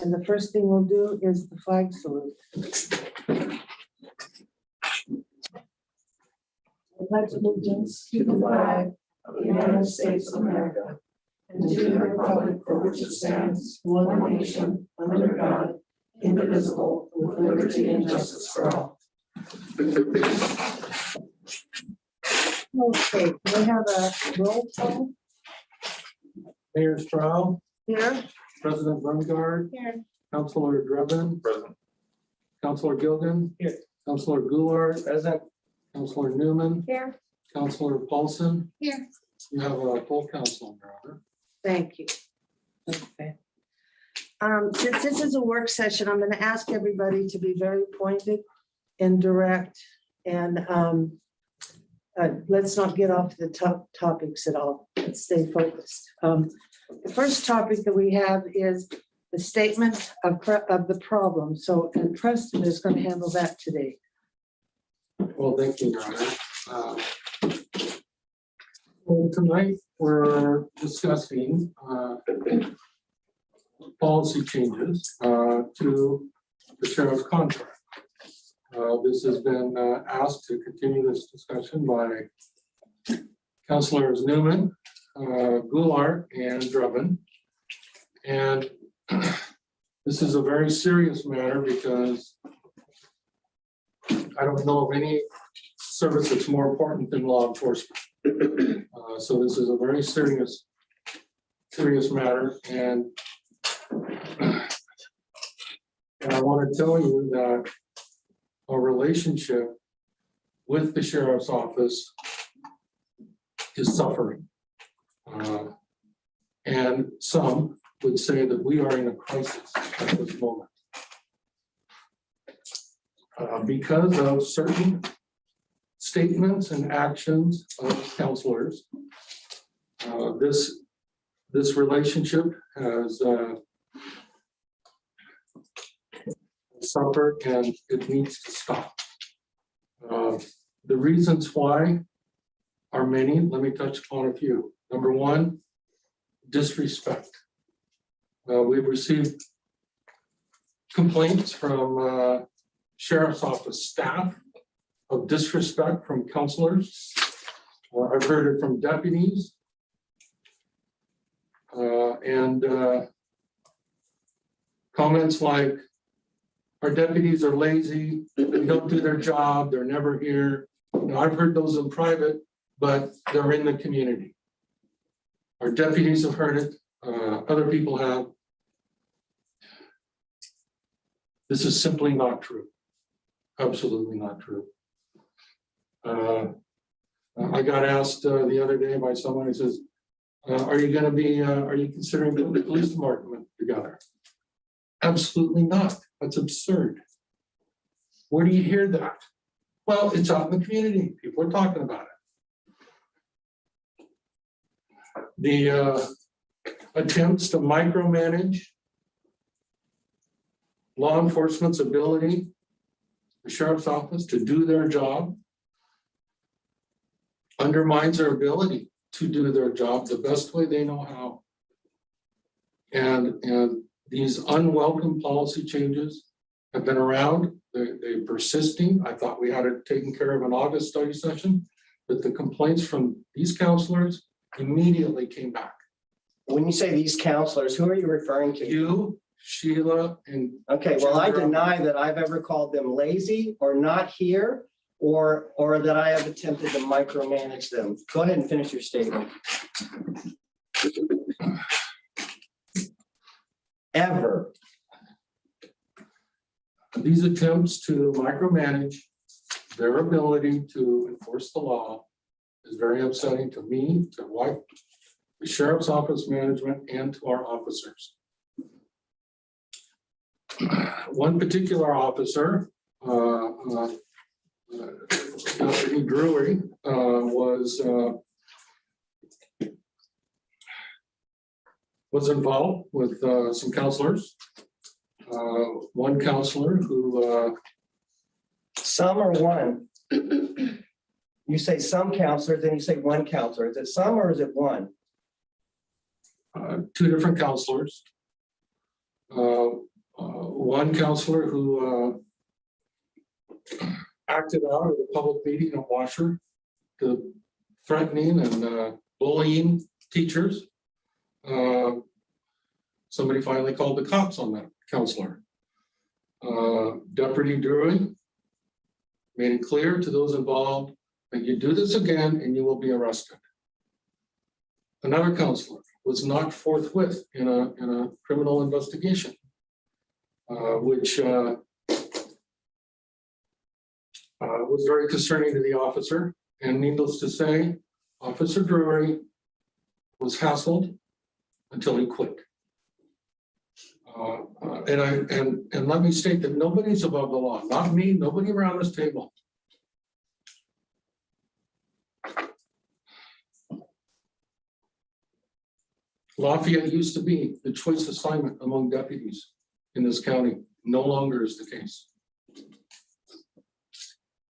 And the first thing we'll do is the flag salute. I pledge allegiance to the flag of the United States of America and to the republic for which it stands, one nation, under God, indivisible, with liberty and justice for all. Okay, we have a roll call Mayor Stroud, here. President Brungard, Here. Councilor Drebin, Present. Councilor Gilgan, Here. Councilor Goulart, present, Councilor Newman, Here. Councilor Paulson. Here. You have a full council, Your Honor. Thank you. Okay. Since this is a work session, I'm going to ask everybody to be very pointed and direct, and let's not get off the top topics at all. Let's stay focused. The first topic that we have is the statement of the problem. So, and Preston is going to handle that today. Well, thank you, Your Honor. Well, tonight we're discussing policy changes to the sheriff's contract. This has been asked to continue this discussion by Councilors Newman, Goulart, and Drebin. And this is a very serious matter because I don't know of any service that's more important than law enforcement. So this is a very serious matter, and I want to tell you that our relationship with the sheriff's office is suffering. And some would say that we are in a crisis at this moment. Because of certain statements and actions of counselors, this relationship has suffered, and it needs to stop. The reasons why are many. Let me touch upon a few. Number one, disrespect. We've received complaints from sheriff's office staff of disrespect from counselors. I've heard it from deputies. And comments like, our deputies are lazy, they don't do their job, they're never here. Now, I've heard those in private, but they're in the community. Our deputies have heard it, other people have. This is simply not true. Absolutely not true. I got asked the other day by someone who says, are you considering putting the police department together? Absolutely not. That's absurd. Where do you hear that? Well, it's out in the community. People are talking about it. The attempts to micromanage law enforcement's ability, the sheriff's office, to do their job, undermines their ability to do their job the best way they know how. And these unwelcome policy changes have been around. They're persisting. I thought we had it taken care of in August study session, but the complaints from these counselors immediately came back. When you say these counselors, who are you referring to? You, Sheila, and Okay, well, I deny that I've ever called them lazy or not here, or that I have attempted to micromanage them. Go ahead and finish your statement. Ever. these attempts to micromanage their ability to enforce the law is very upsetting to me, to the sheriff's office management, and to our officers. One particular officer, Dr. Drury, was involved with some counselors. One counselor who Some or one? You say some counselors, then you say one counselor. Is it some or is it one? two different counselors One councilor who acted out at a public meeting in Washer, to threatening and bullying teachers. Somebody finally called the cops on that councilor. Deputy Drury made it clear to those involved that you do this again and you will be arrested. Another councilor was not forthwith in a criminal investigation, which was very concerning to the officer. And needless to say, Officer Drury was hassled until he quit. And let me state that nobody's above the law, not me, nobody around this table. Lafayette used to be the choice assignment among deputies in this county. No longer is the case.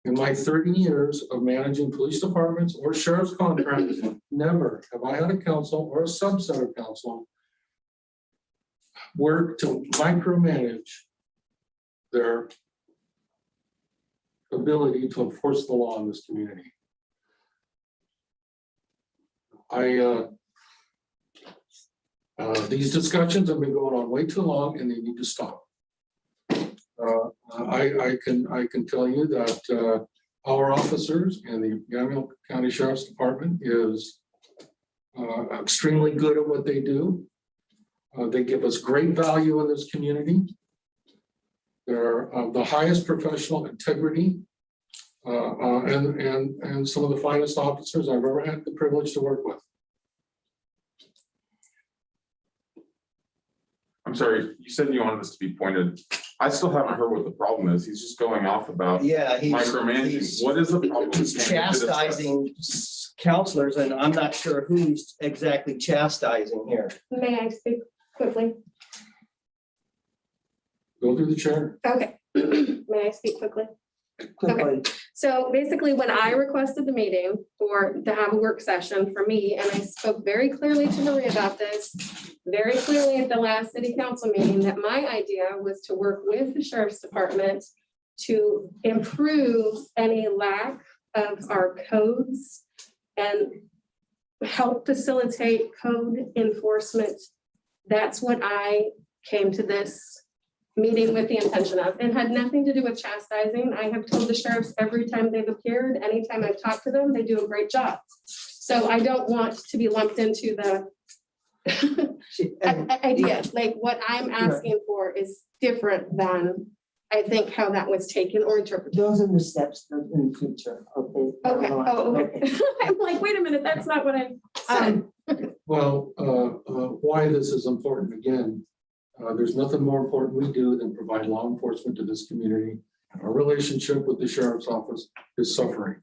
In my 30 years of managing police departments or sheriff's contracts, never have I had a council or a subset of council work to micromanage their ability to enforce the law in this community. These discussions have been going on way too long and they need to stop. I can tell you that our officers and the Yamhill County Sheriff's Department is extremely good at what they do. They give us great value in this community. They're the highest professional integrity and some of the finest officers I've ever had the privilege to work with. I'm sorry, you said you wanted this to be pointed. I still haven't heard what the problem is. He's just going off about micromanaging. What is the problem? He's chastising counselors, and I'm not sure who he's exactly chastising here. May I speak quickly? Go through the chair. Okay. May I speak quickly? Quickly. So basically, when I requested the meeting to have a work session for me, and I spoke very clearly to Maria about this, very clearly at the last city council meeting, that my idea was to work with the sheriff's department to improve any lack of our codes and help facilitate code enforcement. That's what I came to this meeting with the intention of, and had nothing to do with chastising. I have told the sheriffs every time they've appeared, anytime I've talked to them, they do a great job. So I don't want to be lumped into the idea. Like what I'm asking for is different than I think how that was taken or interpreted. Those are the steps in the future. Okay. Okay. Oh, okay. I'm like, wait a minute, that's not what I said. Well, why this is important again, there's nothing more important we do than provide law enforcement to this community. Our relationship with the sheriff's office is suffering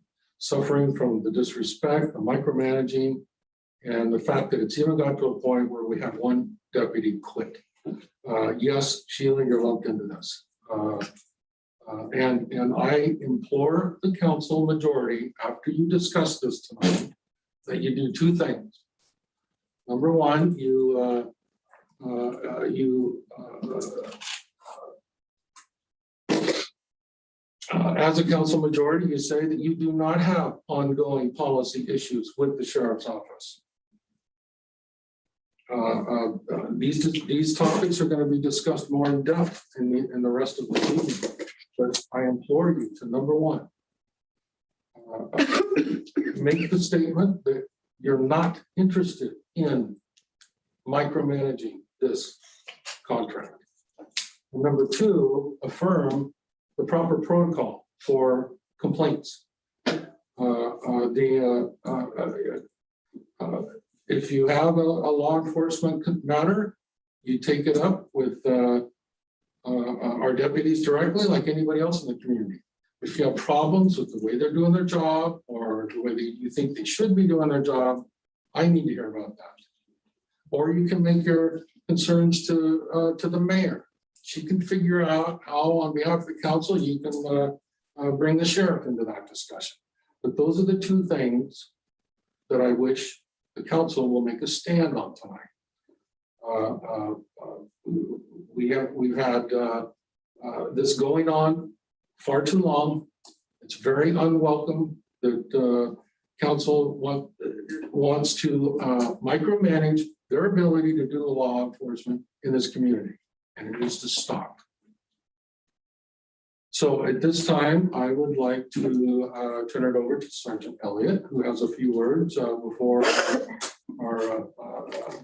from the disrespect, the micromanaging, and the fact that it's even got to a point where we have one deputy quit. Yes, Sheila, you're lumped into this. And I implore the council majority, after you discuss this tonight, that you do two things. Number one, as a council majority, you say that you do not have ongoing policy issues with the sheriff's office. These topics are going to be discussed more in depth in the rest of the meeting. But I implore you to, number one, make the statement that you're not interested in micromanaging this contract. And number two, affirm the proper protocol for complaints. If you have a law enforcement matter, you take it up with our deputies directly, like anybody else in the community. If you have problems with the way they're doing their job or the way that you think they should be doing their job, I need to hear about that. Or you can make your concerns to the mayor. She can figure out how, on behalf of the council, you can bring the sheriff into that discussion. But those are the two things that I wish the council will make a stand on tonight. we've had this going on far too long. It's very unwelcome that council wants to micromanage their ability to do law enforcement in this community, and it needs to stop. So at this time, I would like to turn it over to Sgt Elliot, who has a few words before our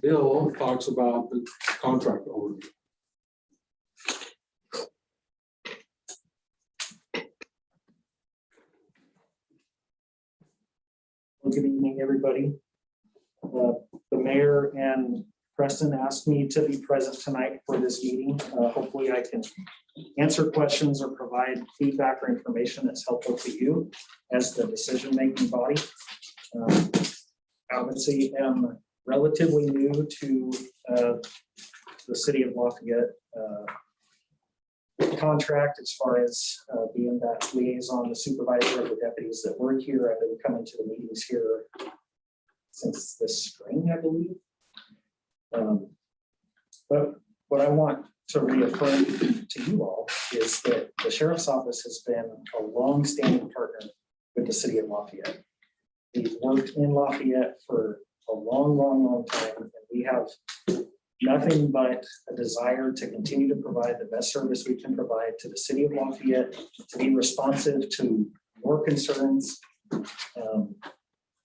Bill talks about the contract overview. Good evening, everybody. The mayor and Preston asked me to be present tonight for this meeting. Hopefully I can answer questions or provide feedback or information that's helpful to you as the decision-making body. Obviously, I'm relatively new to the city of Lafayette contract as far as being that liaison, the supervisor of the deputies that work here. I've been coming to the meetings here since this spring, I believe. But what I want to reaffirm to you all is that the sheriff's office has been a long-standing partner with the city of Lafayette. We've worked in Lafayette for a long time, and we have nothing but a desire to continue to provide the best service we can provide to the city of Lafayette, to be responsive to your concerns.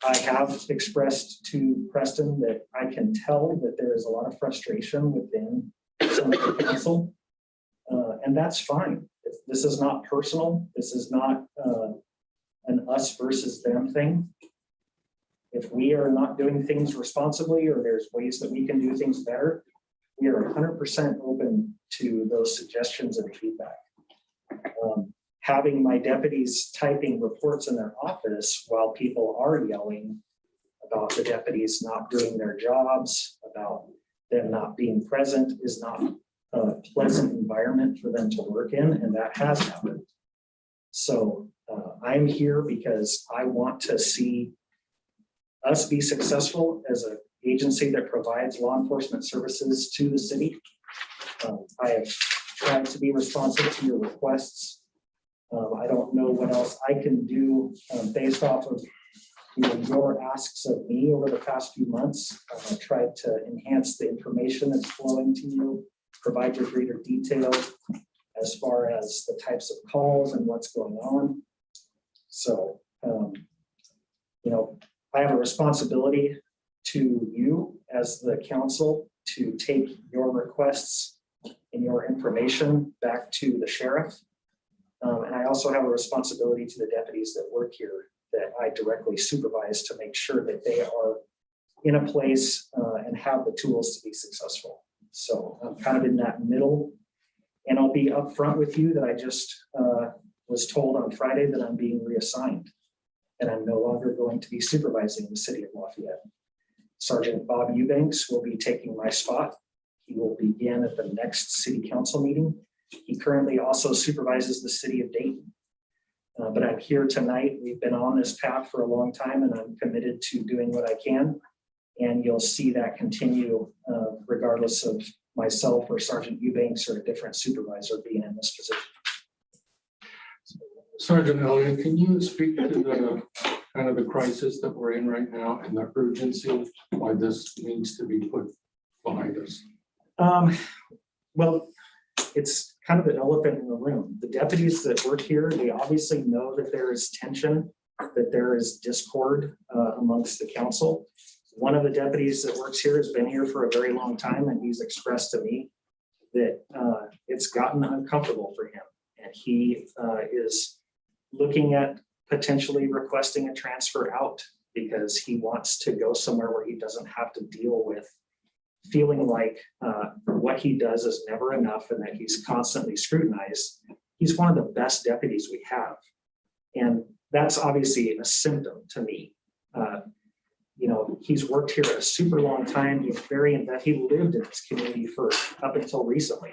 I have expressed to Preston that I can tell that there is a lot of frustration within some of the council, and that's fine. This is not personal. This is not an us versus them thing. If we are not doing things responsibly, or there's ways that we can do things better, we are 100% open to those suggestions and feedback. Having my deputies typing reports in their office while people are yelling about the deputies not doing their jobs, about them not being present, is not a pleasant environment for them to work in, and that has happened. So I'm here because I want to see us be successful as an agency that provides law enforcement services to the city. I have tried to be responsive to your requests. I don't know what else I can do based off of your asks of me over the past few months. I've tried to enhance the information that's flowing to you, provide you greater detail as far as the types of calls and what's going on. So, I have a responsibility to you as the council to take your requests and your information back to the sheriff. And I also have a responsibility to the deputies that work here that I directly supervise to make sure that they are in a place and have the tools to be successful. So I'm kind of in that middle, and I'll be upfront with you that I just was told on Friday that I'm being reassigned, and I'm no longer going to be supervising the city of Lafayette. Sergeant Bob Eubanks will be taking my spot. He will begin at the next city council meeting. He currently also supervises the city of Dayton. But I'm here tonight. We've been on this path for a long time, and I'm committed to doing what I can. And you'll see that continue regardless of myself or Sergeant Eubanks or a different supervisor being in this position. Sgt Elliot, can you speak to the kind of the crisis that we're in right now and the urgency of why this needs to be put behind us? Well, it's kind of an elephant in the room. The deputies that work here, they obviously know that there is tension, that there is discord amongst the council. One of the deputies that works here has been here for a very long time, and he's expressed to me that it's gotten uncomfortable for him. And he is looking at potentially requesting a transfer out because he wants to go somewhere where he doesn't have to deal with feeling like what he does is never enough and that he's constantly scrutinized. He's one of the best deputies we have. And that's obviously a symptom to me. He's worked here a super long time. He's very invested. He lived in this community for up until recently.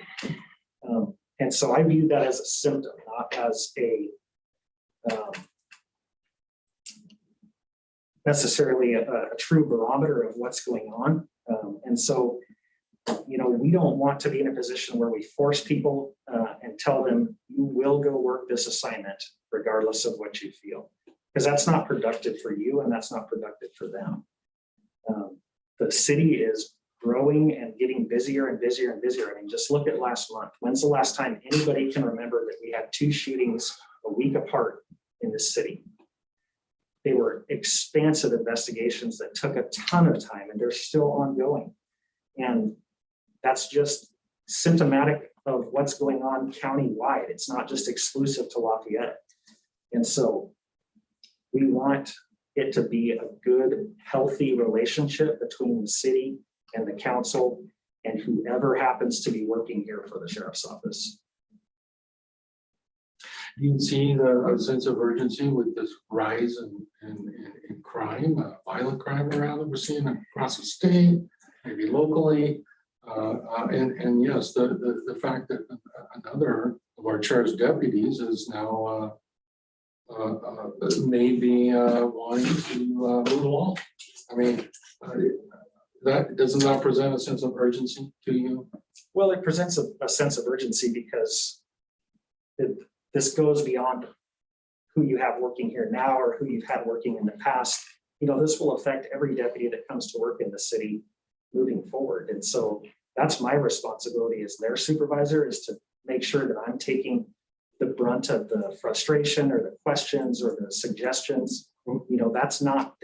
And so I view that as a symptom, not as a necessarily a true barometer of what's going on. And so we don't want to be in a position where we force people and tell them, you will go work this assignment regardless of what you feel. Because that's not productive for you and that's not productive for them. The city is growing and getting busier and busier and busier. I mean, just look at last month. When's the last time anybody can remember that we had 2 shootings a week apart in the city? They were expansive investigations that took a ton of time and they're still ongoing. And that's just symptomatic of what's going on countywide. It's not just exclusive to Lafayette. And so we want it to be a good, healthy relationship between the city and the council and whoever happens to be working here for the sheriff's office. Do you see a sense of urgency with this rise in crime, violent crime around that we're seeing across the state, maybe locally? And yes, the fact that another of our sheriff's deputies is now maybe wanting to move along. I mean, doesn't that present a sense of urgency to you? Well, it presents a sense of urgency because this goes beyond who you have working here now or who you've had working in the past. This will affect every deputy that comes to work in the city moving forward. And so that's my responsibility as their supervisor, is to make sure that I'm taking the brunt of the frustration or the questions or the suggestions. That's not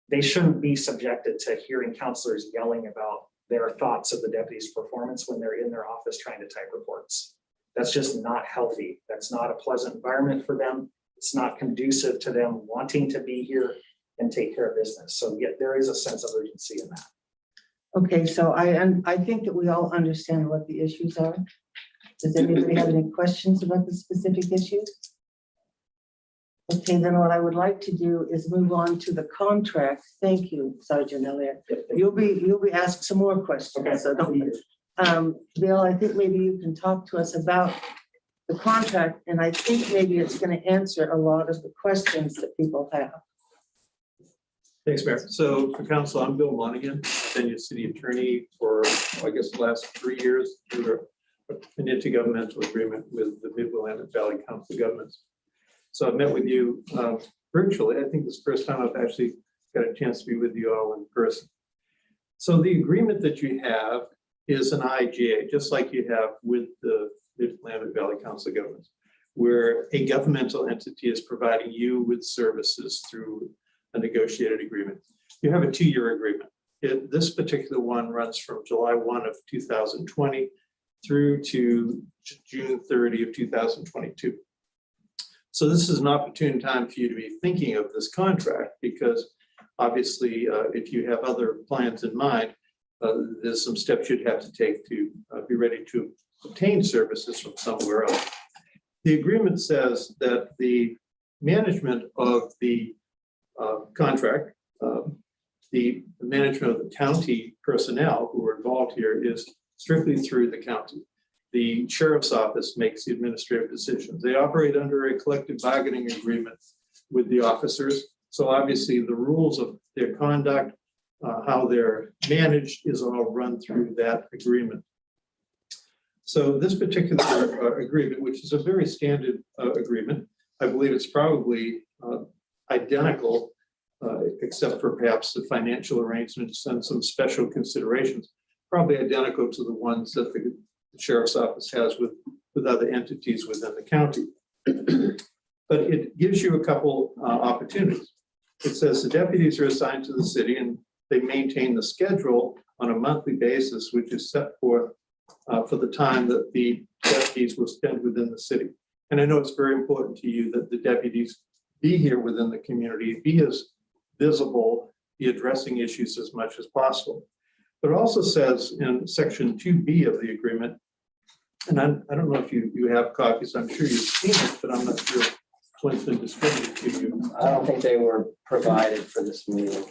they shouldn't be subjected to hearing counselors yelling about their thoughts of the deputy's performance when they're in their office trying to type reports. That's just not healthy. That's not a pleasant environment for them. It's not conducive to them wanting to be here and take care of business. So yet there is a sense of urgency in that. Okay, so I think that we all understand what the issues are. Does anybody have any questions about the specific issues? Okay, then what I would like to do is move on to the contract. Thank you, Sgt Elliot. You'll be asked some more questions. Okay. So don't. Bill, I think maybe you can talk to us about the contract, and I think maybe it's going to answer a lot of the questions that people have. Thanks, Mayor. So for council, I'm Bill Monaghan, been your city attorney for, I guess, the last 3 years through an intergovernmental agreement with the Mid-Willamette Valley Council of Governments. So I've met with you virtually. I think this is the first time I've actually got a chance to be with you all in person. So the agreement that you have is an IGA, just like you have with the Mid-Willamette Valley Council of Governments, where a governmental entity is providing you with services through a negotiated agreement. You have a 2-year agreement. This particular one runs from July 1 of 2020 through to June 30 of 2022. So this is an opportune time for you to be thinking of this contract, because obviously if you have other plans in mind, there's some steps you'd have to take to be ready to obtain services from somewhere else. The agreement says that the management of the contract, the management of the county personnel who are involved here is strictly through the county. The sheriff's office makes the administrative decisions. They operate under a collective bargaining agreement with the officers. So obviously the rules of their conduct, how they're managed, is all run through that agreement. So this particular agreement, which is a very standard agreement, I believe it's probably identical, except for perhaps the financial arrangements and some special considerations, probably identical to the ones that the sheriff's office has with other entities within the county. But it gives you a couple opportunities. It says the deputies are assigned to the city and they maintain the schedule on a monthly basis, which is set forth for the time that the deputies will spend within the city. And I know it's very important to you that the deputies be here within the community, be as visible, be addressing issues as much as possible. But it also says in section 2B of the agreement, and I don't know if you have copies, I'm sure you've seen it, but I'm not sure what's been distributed to you. I don't think they were provided for this meeting.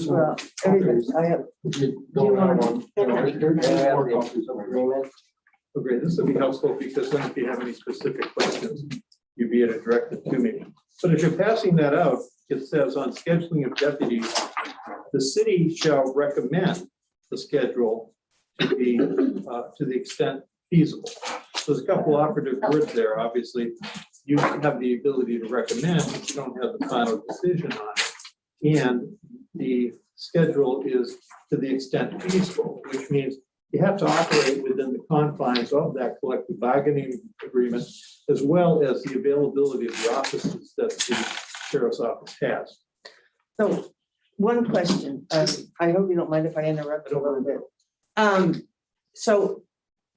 Well, everybody, I have. You don't have one. Agreement. Okay, this will be helpful because then if you have any specific questions, you'd be able to direct it to me. But as you're passing that out, it says on scheduling of deputies, the city shall recommend the schedule to be, to the extent feasible. So there's a couple operative words there. Obviously, you have the ability to recommend, but you don't have the final decision on it. And the schedule is to the extent feasible, which means you have to operate within the confines of that collective bargaining agreement, as well as the availability of the offices that the sheriff's office has. So one question, I hope you don't mind if I interrupt a little bit. So,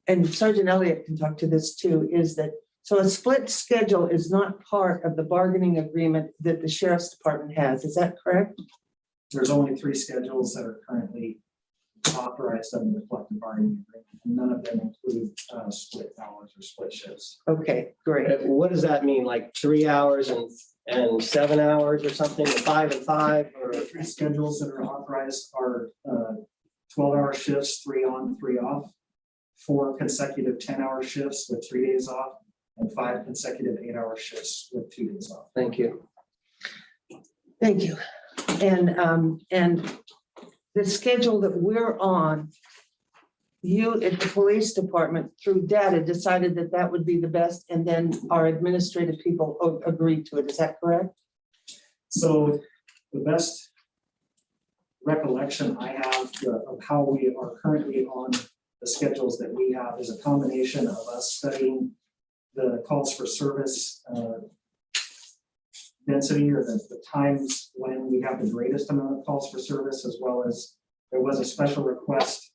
and Sgt Elliot can talk to this too, is that, so a split schedule is not part of the bargaining agreement that the sheriff's department has, is that correct? There's only 3 schedules that are currently authorized under the collective bargaining agreement, and none of them include split hours or split shifts. Okay, great. What does that mean? Like 3 hours and 7 hours or something, 5 and 5? Or The 3 schedules that are authorized are 12-hour shifts, 3 on, 3 off, 4 consecutive 10-hour shifts with 3 days off, and 5 consecutive 8-hour shifts with 2 days off. Thank you. Thank you. And the schedule that we're on, you at the police department through data decided that that would be the best, and then our administrative people agreed to it. Is that correct? So the best recollection I have of how we are currently on the schedules that we have is a combination of us studying the calls for service density, or the times when we have the greatest amount of calls for service, as well as there was a special request,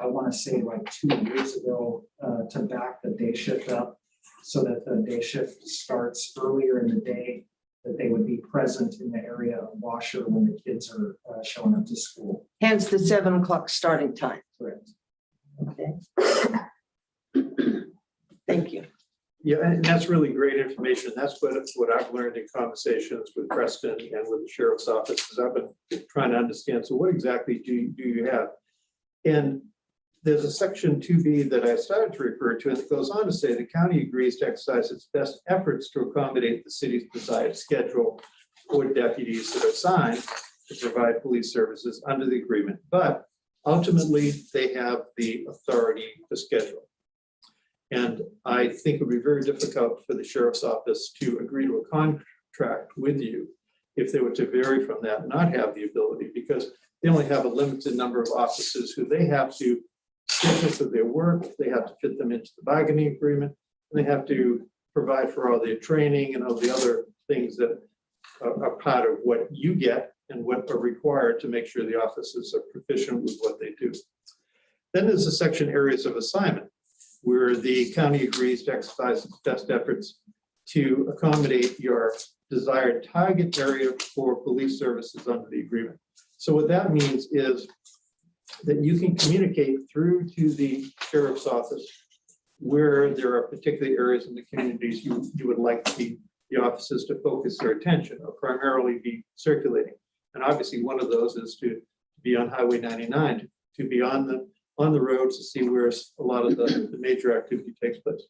I want to say like 2 years ago, to back the day shift up so that the day shift starts earlier in the day, that they would be present in the area of Washer when the kids are showing up to school. Hence the 7 o'clock starting time. Correct. Okay. Thank you. Yeah, and that's really great information. That's what I've learned in conversations with Preston and with the sheriff's office, because I've been trying to understand, so what exactly do you have? And there's a section 2B that I started to refer to, and it goes on to say the county agrees to exercise its best efforts to accommodate the city's desired schedule for deputies that are assigned to provide police services under the agreement, but ultimately they have the authority to schedule. And I think it would be very difficult for the sheriff's office to agree to a contract with you if they were to vary from that, not have the ability, because they only have a limited number of officers who they have to schedule for their work, they have to fit them into the bargaining agreement, and they have to provide for all their training and all the other things that are part of what you get and what are required to make sure the officers are proficient with what they do. Then there's a section areas of assignment, where the county agrees to exercise its best efforts to accommodate your desired target area for police services under the agreement. So what that means is that you can communicate through to the sheriff's office where there are particular areas in the communities you would like the officers to focus their attention or primarily be circulating. And obviously one of those is to be on Highway 99, to be on the roads to see where a lot of the major activity takes place.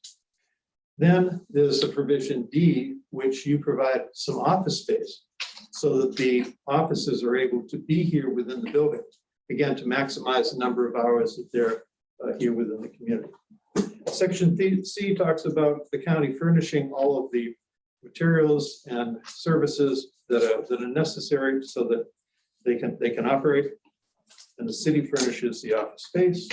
Then there's a provision D, which you provide some office space so that the officers are able to be here within the building, again, to maximize the number of hours that they're here within the community. Section C talks about the county furnishing all of the materials and services that are necessary so that they can operate. And the city furnishes the office space.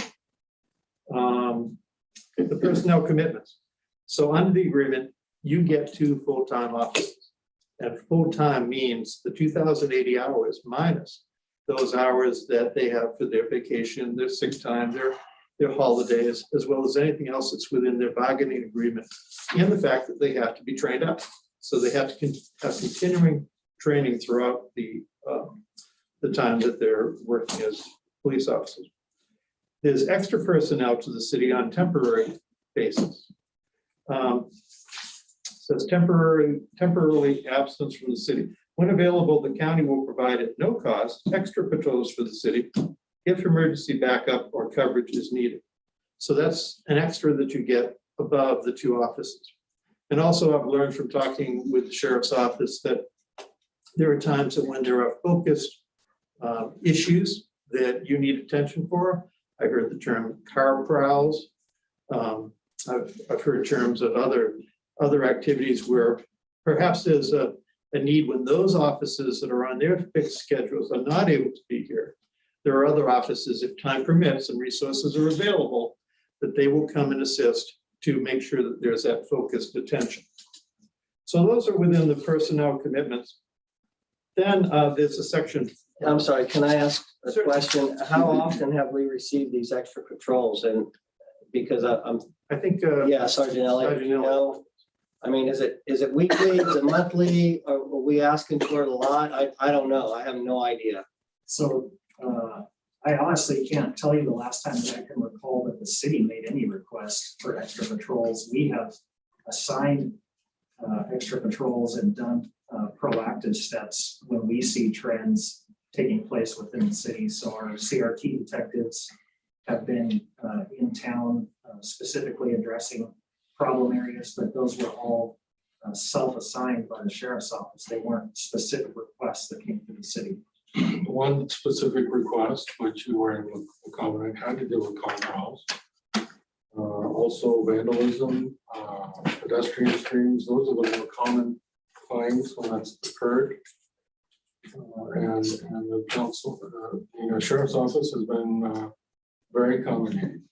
The personnel commitments. So under the agreement, you get 2 full-time offices. And full-time means the 2,080 hours minus those hours that they have for their vacation, their sick time, their holidays, as well as anything else that's within their bargaining agreement, and the fact that they have to be trained up. So they have to have continuing training throughout the time that they're working as police officers. There's extra personnel to the city on temporary basis. Says temporarily absence from the city. When available, the county will provide at no cost extra patrols for the city if emergency backup or coverage is needed. So that's an extra that you get above the 2 offices. And also I've learned from talking with the sheriff's office that there are times that when there are focused issues that you need attention for, I heard the term car prowls. I've heard terms of other activities where perhaps there's a need when those offices that are on their fixed schedules are not able to be here. There are other offices, if time permits and resources are available, that they will come and assist to make sure that there's that focused attention. So those are within the personnel commitments. Then there's a section. I'm sorry, can I ask a Sure. question? How often have we received these extra patrols? And because I'm, I think. yeah, Sergeant Elliot, Sergeant you know, I mean, is it weekly, is it monthly? Are we asking for it a lot? I don't know. I have no idea. So I honestly can't tell you the last time that I can recall that the city made any request for extra patrols. We have assigned extra patrols and done proactive steps when we see trends taking place within the city. So our CRT detectives have been in town specifically addressing problem areas, but those were all self-assigned by the sheriff's office. They weren't specific requests that came to the city. One specific request, which you were able to accommodate, had to do with car prowls. Also vandalism, pedestrian streams, those are the more common claims when that's occurred. And the council, the sheriff's office has been very accommodating.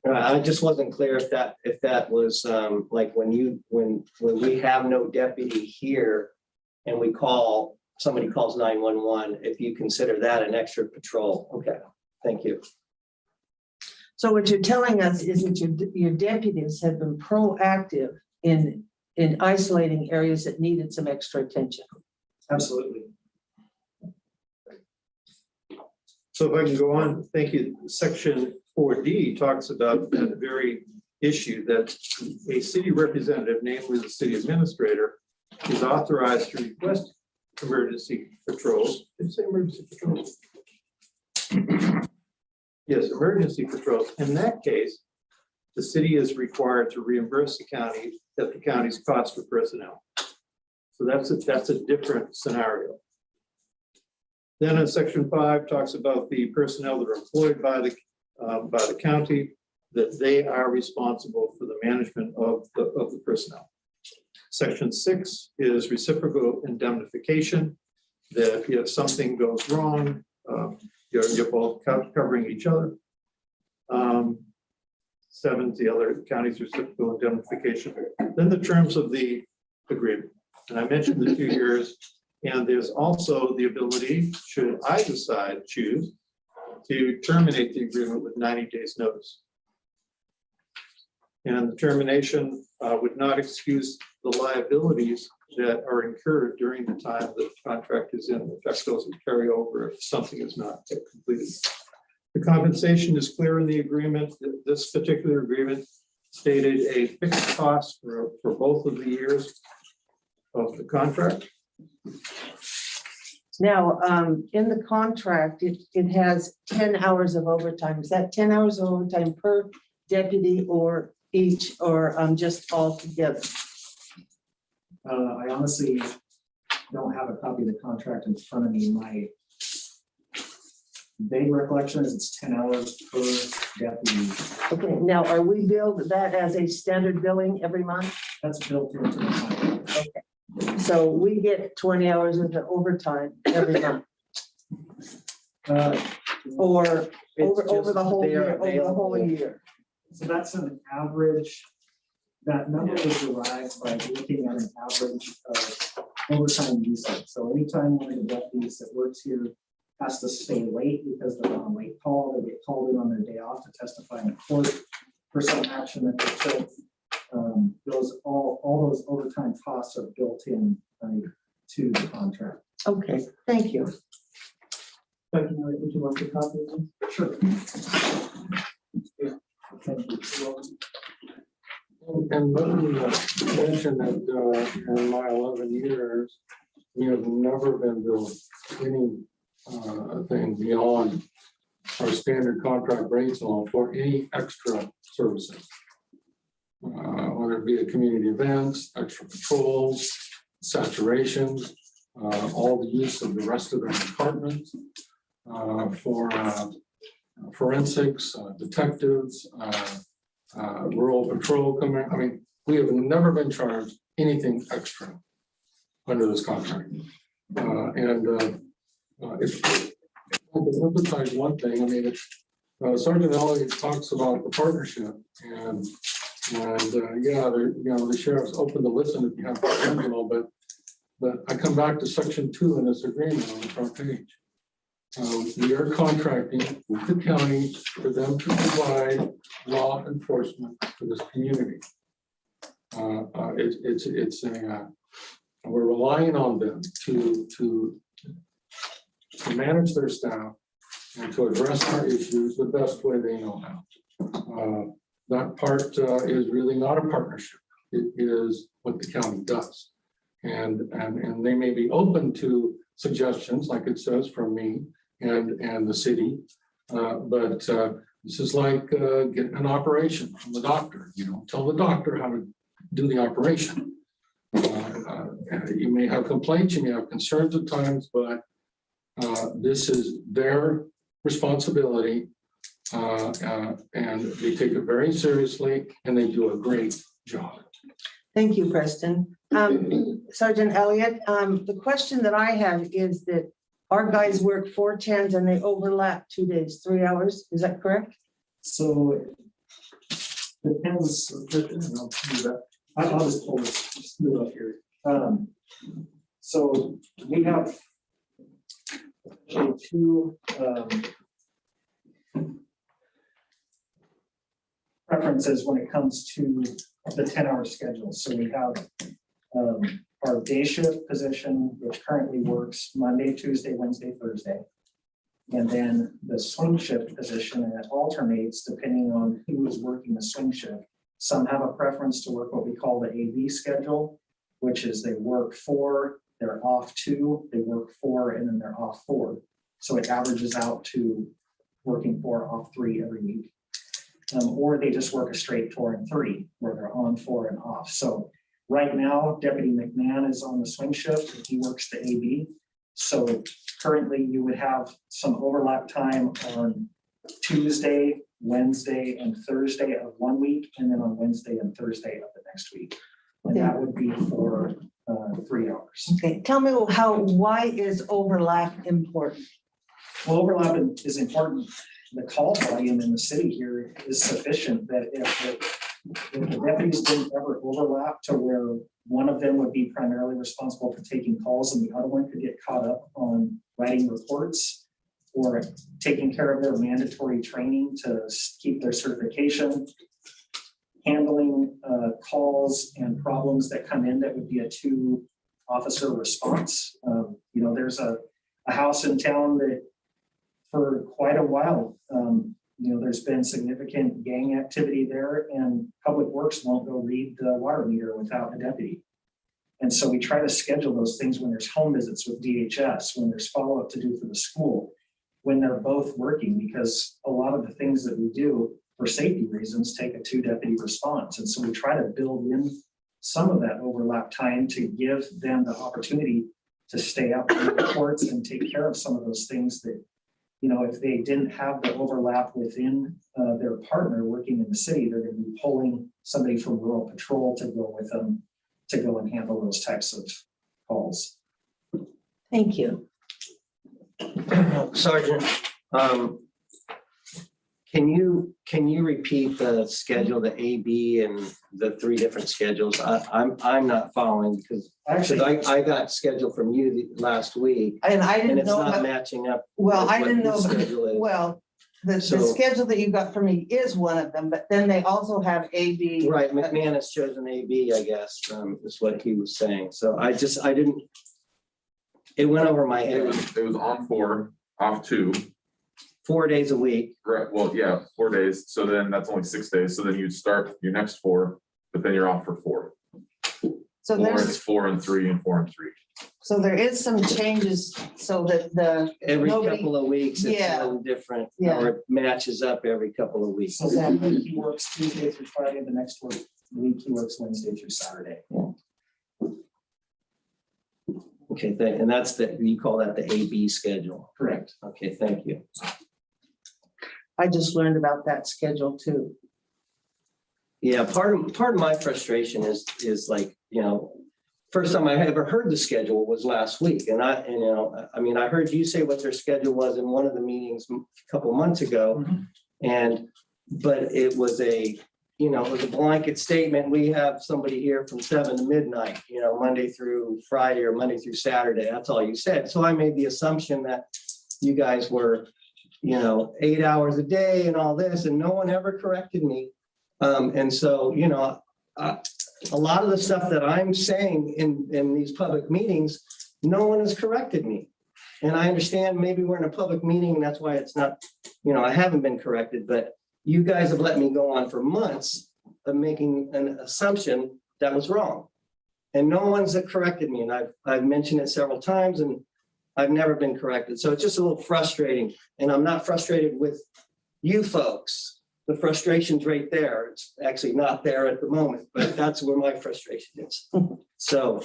I just wasn't clear if that was like when we have no deputy here and we call, somebody calls 911, if you consider that an extra patrol. Okay, thank you. So what you're telling us is that your deputies have been proactive in isolating areas that needed some extra attention. Absolutely. So if I can go on, thank you. Section 4D talks about that very issue that a city representative, namely the city administrator, is authorized to request emergency patrols. Did you say emergency patrols? Yes, emergency patrols. In that case, the city is required to reimburse the county's cost for personnel. So that's a different scenario. Then in section 5 talks about the personnel that are employed by the county, that they are responsible for the management of the personnel. Section 6 is reciprocal indemnification, that if something goes wrong, you're both covering each other. 7 is the other county's reciprocal indemnification. Then the terms of the agreement. And I mentioned the 2 years, and there's also the ability, should either side choose, to terminate the agreement with 90 days notice. And the termination would not excuse the liabilities that are incurred during the time that the contract is in effect. Those will carry over if something is not completed. The compensation is clear in the agreement. This particular agreement stated a fixed cost for both of the years of the contract. Now, in the contract, it has 10 hours of overtime. Is that 10 hours of overtime per deputy or each, or just all together? I honestly don't have a copy of the contract in front of me. My vague recollection is it's 10 hours per deputy. Okay, now are we billed that as a standard billing every month? That's built into the contract. Okay, so we get 20 hours of the overtime every month, or over the whole year, over the whole year. So that's an average. That number was derived by looking at an average of overtime usage. So anytime one of the deputies that works here has to stay late because they're on a late call, they get called in on their day off to testify in court for some action that they took. All those overtime costs are built in to the contract. Okay, thank you. Would you like a copy of them? Sure. Thank you. And let me mention that in my 11 years, we have never been billed any thing beyond our standard contract rates for any extra services. Whether it be a community events, extra patrols, saturation, all the use of the rest of the department for forensics, detectives, rural patrol. I mean, we have never been charged anything extra under this contract. If I can emphasize one thing, I mean, Sgt Elliot talks about the partnership and yeah, the sheriff's open to listen if you have questions and all, but I come back to section 2 in this agreement on the front page. We are contracting with the county for them to provide law enforcement for this community. We're relying on them to manage their staff and to address our issues the best way they know how. That part is really not a partnership. It is what the county does. And they may be open to suggestions, like it says, from me and the city. But this is like getting an operation from the doctor. You know, tell the doctor how to do the operation. You may have complaints, you may have concerns at times, but this is their responsibility, and they take it very seriously, and they do a great job. Thank you, Preston. Sergeant Elliott, the question that I have is that our guys work 4 10s and they overlap 2 days, 3 hours. Is that correct? So depends. I'll just pull this, just move up here. So we have two preferences when it comes to the 10-hour schedule. So we have our day shift position, which currently works Monday, Tuesday, Wednesday, Thursday. And then the swing shift position, and it alternates depending on who is working the swing shift. Some have a preference to work what we call the AB schedule, which is they work 4, they're off 2, they work 4, and then they're off 4. So it averages out to working 4, off 3 every week. Or they just work a straight 4 and 3, where they're on 4 and off. So right now, Deputy McMahon is on the swing shift, and he works the AB. So currently you would have some overlap time on Tuesday, Wednesday, and Thursday of one week, and then on Wednesday and Thursday of the next week. And that would be for 3 hours. Okay, tell me why is overlap important? Well, overlap is important. The call volume in the city here is sufficient that if the deputies didn't ever overlap to where one of them would be primarily responsible for taking calls and the other one could get caught up on writing reports or taking care of their mandatory training to keep their certification, handling calls and problems that come in that would be a 2-officer response. There's a house in town that for quite a while, there's been significant gang activity there, and Public Works won't go read the water meter without a deputy. And so we try to schedule those things when there's home visits with DHS, when there's follow-up to do for the school, when they're both working, because a lot of the things that we do for safety reasons take a 2-deputy response. And so we try to build in some of that overlap time to give them the opportunity to stay up on the reports and take care of some of those things that, if they didn't have the overlap within their partner working in the city, they're going to be pulling somebody from rural patrol to go with them to go and handle those types of calls. Thank you. Sergeant, can you repeat the schedule, the AB and the 3 different schedules? I'm not following because Actually, I got scheduled from you last week And I and didn't it's know, not matching up. well, with I what didn't your know, schedule is. well, the So- schedule that you got from me is one of them, but then they also have AB. Right, McMahon has chosen AB, I guess, is what he was saying. So I didn't, it went over my It head. was on 4, off 2. 4 days a week. Right, well, yeah, 4 days, so then that's only 6 days, so then you'd start your next 4, but then you're off for 4. So Or it's there's, 4 and 3 and 4 and 3. so there is some changes so that Every nobody- couple of weeks, it's Yeah. a little different, Yeah. or it matches up every couple of weeks. so one week he works Tuesday through Friday, the next week he works Wednesday through Saturday. Okay, and that's you call that the AB schedule. Correct. Okay, thank you. I just learned about that schedule too. Yeah, part of my frustration is like, first time I ever heard the schedule was last week. And I mean, I heard you say what their schedule was in one of the meetings a couple months ago. But it was it was a blanket statement. We have somebody here from 7 to midnight, Monday through Friday or Monday through Saturday. That's all you said. So I made the assumption that you guys were, 8 hours a day and all this, and no one ever corrected me. And so, a lot of the stuff that I'm saying in these public meetings, no one has corrected me. And I understand maybe we're in a public meeting, and that's why it's not, I haven't been corrected, but you guys have let me go on for months of making an assumption that was wrong. And no one's corrected me. And I've mentioned it several times, and I've never been corrected. So it's just a little frustrating. And I'm not frustrated with you folks. The frustration's right there. It's actually not there at the moment, but that's where my frustration is. So,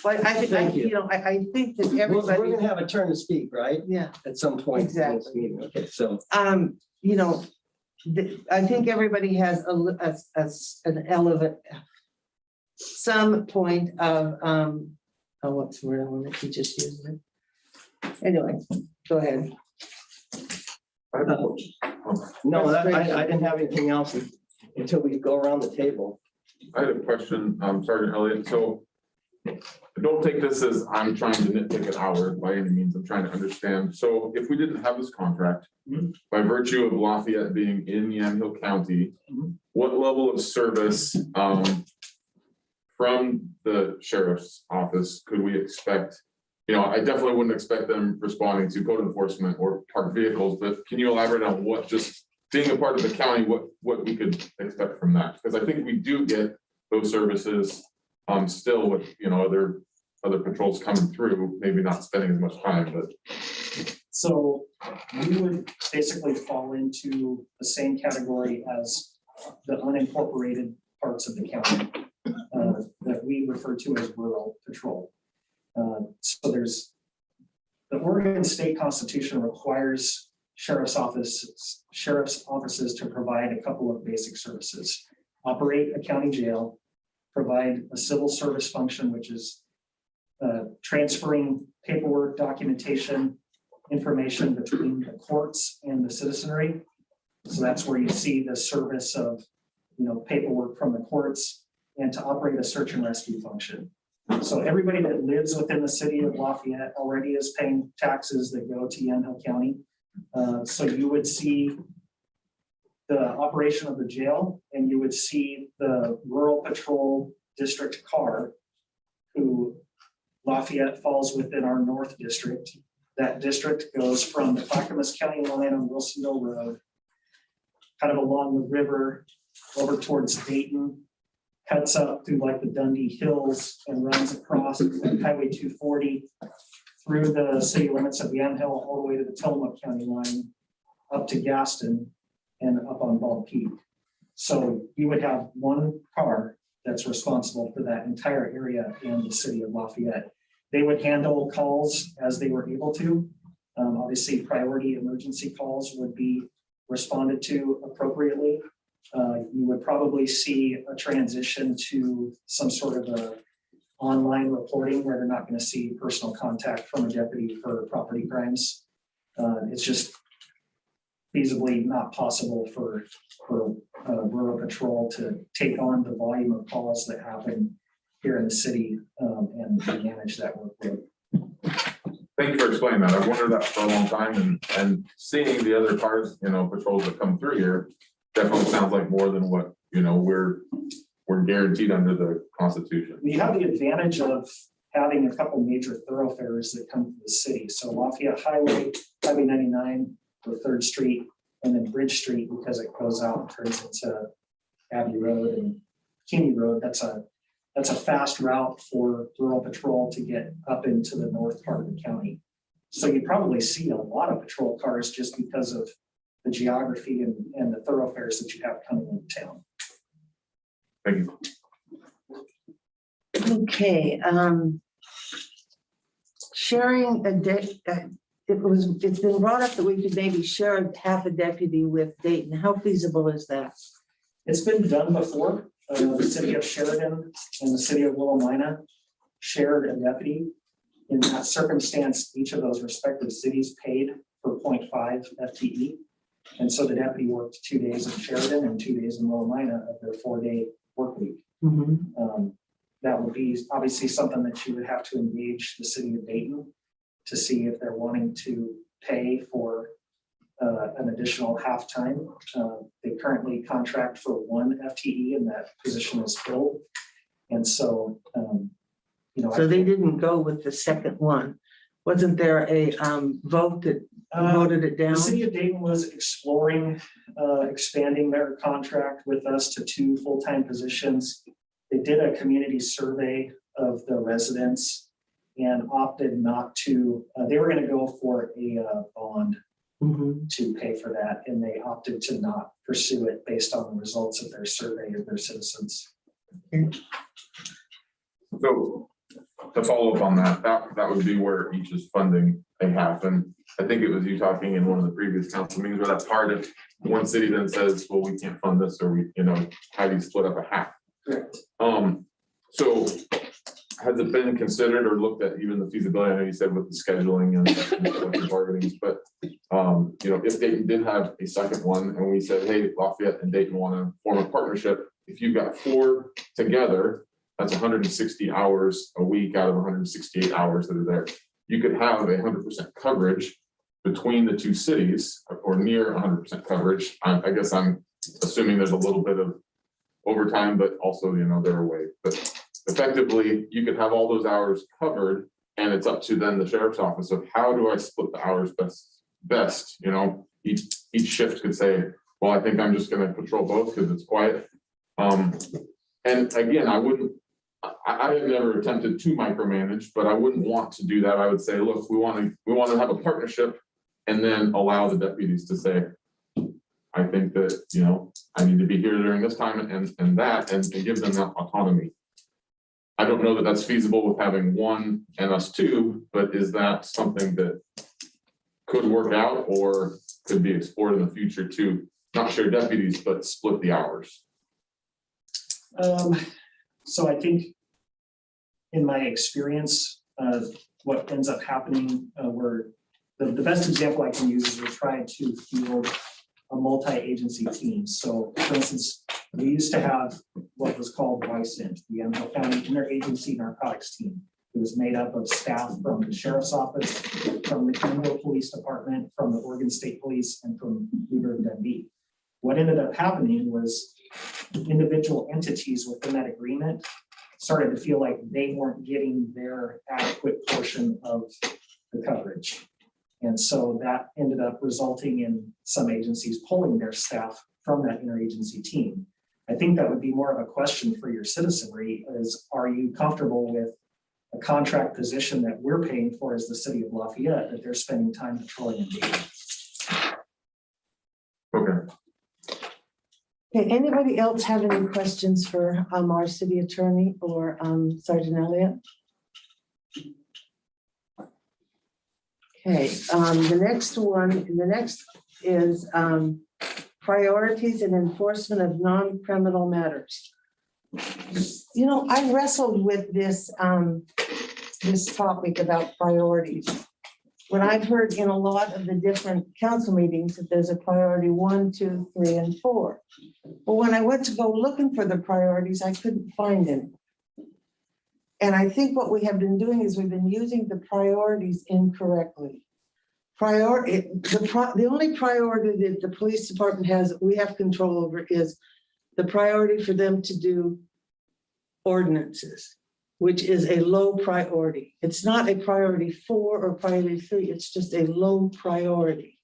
But I think, Thank you. I think that we're everybody, gonna have a turn to speak, right? yeah, At some point. in this Exactly. meeting. Okay, so, I think everybody has an element, some point of, what's the word I want to just use it. Anyway, go ahead. no, I didn't have anything else until we go around the table. I had a question, Sergeant Elliot. So don't take this as I'm trying to nitpick an hour by any means. I'm trying to understand. So if we didn't have this contract, by virtue of Lafayette being in Yamhill County, what level of service from the sheriff's office could we expect? I definitely wouldn't expect them responding to code enforcement or parked vehicles, but can you elaborate on what, just being a part of the county, what we could expect from that? Because I think we do get those services still with, other patrols coming through, maybe not spending as much time, but. So we would basically fall into the same category as the unincorporated parts of the county that we refer to as rural patrol. So there's the Oregon State Constitution requires sheriff's offices to provide a couple of basic services: operate a county jail, provide a civil service function, which is transferring paperwork, documentation, information between the courts and the citizenry. So that's where you see the service of paperwork from the courts, and to operate a search and rescue function. So everybody that lives within the city of Lafayette already is paying taxes that go to Yamhill County. So you would see the operation of the jail, and you would see the rural patrol district car, who Lafayette falls within our north district. That district goes from the Clackamas County line on Wilsonville Road, kind of along the river over towards Dayton, cuts up through like the Dundee Hills and runs across Highway 240 through the city limits of Yamhill all the way to the Tillamook County line up to Gaston and up on Bald Peak. So you would have one car that's responsible for that entire area in the city of Lafayette. They would handle calls as they were able to. Obviously, priority emergency calls would be responded to appropriately. You would probably see a transition to some sort of a online reporting where they're not going to see personal contact from a deputy for property crimes. It's just feasibly not possible for rural patrol to take on the volume of calls that happen here in the city and manage that workload. Thank you for explaining that. I've wondered that for a long time, and seeing the other cars, patrols that come through here definitely sounds like more than what, we're guaranteed under the Constitution. We have the advantage of having a couple major thoroughfares that come to the city. So Lafayette Highway, Highway 99, or 3rd Street, and then Bridge Street, because it goes out and turns into Abbey Road and Keeney Road. That's a fast route for rural patrol to get up into the north part of the county. So you probably see a lot of patrol cars just because of the geography and the thoroughfares that you have coming into town. Thank you. Okay, sharing it's been brought up that we could maybe share half a deputy with Dayton. How feasible is that? It's been done before. The city of Sheridan and the city of Willamina shared a deputy. In that circumstance, each of those respective cities paid for 0.5 FTE. And so the deputy worked 2 days in Sheridan and 2 days in Willamina of their 4-day work week. That would be obviously something that you would have to engage the city of Dayton to see if they're wanting to pay for an additional half-time. They currently contract for 1 FTE and that position is filled. And so, you know. So they didn't go with the second one. Wasn't there a vote that voted it down? The city of Dayton was exploring expanding their contract with us to 2 full-time positions. They did a community survey of the residents and opted not to, they were going to go for a bond to pay for that, and they opted to not pursue it based on the results of their survey of their citizens. So to follow up on that would be where each is funding a half. And I think it was you talking in one of the previous council meetings where that's part of one city then says, well, we can't fund this, or we, you know, how do you split up a half? Correct. So has it been considered or looked at even the feasibility? I know you said with the scheduling and collective bargaining, but you know, if Dayton did have a second one and we said, hey, Lafayette and Dayton want to form a partnership, if you've got 4 together, that's 160 hours a week out of 168 hours that are there. You could have 100% coverage between the 2 cities, or near 100% coverage. I guess I'm assuming there's a little bit of overtime, but also, you know, they're away. But effectively, you could have all those hours covered, and it's up to then the sheriff's office of how do I split the hours best. You know, each shift could say, well, I think I'm just going to patrol both because it's quiet. And again, I have never attempted to micromanage, but I wouldn't want to do that. I would say, look, we want to have a partnership, and then allow the deputies to say, I think that, you know, I need to be here during this time and that, and give them that autonomy. I don't know that that's feasible with having 1 and us 2, but is that something that could work out or could be explored in the future to not share deputies, but split the hours? So I think in my experience, what ends up happening, the best example I can use is we're trying to field a multi-agency team. So for instance, we used to have what was called YSINT, the Yamhill County Interagency Narcotics Team. It was made up of staff from the Sheriff's Office, from the Kenville Police Department, from the Oregon State Police, and from Weber and Dundee. What ended up happening was individual entities within that agreement started to feel like they weren't getting their adequate portion of the coverage. And so that ended up resulting in some agencies pulling their staff from that interagency team. I think that would be more of a question for your citizenry is, are you comfortable with a contract position that we're paying for as the city of Lafayette, that they're spending time patrolling and dating? Okay. Okay, anybody else have any questions for our city attorney or Sgt Elliot? Okay, the next is priorities and enforcement of non-criminal matters. You know, I wrestled with this topic about priorities. When I've heard in a lot of the different council meetings that there's a priority 1, 2, 3, and 4. But when I went to go looking for the priorities, I couldn't find any. And I think what we have been doing is we've been using the priorities incorrectly. The only priority that the police department has, we have control over, is the priority for them to do ordinances, which is a low priority. It's not a priority 4 or priority 3, it's just a low priority.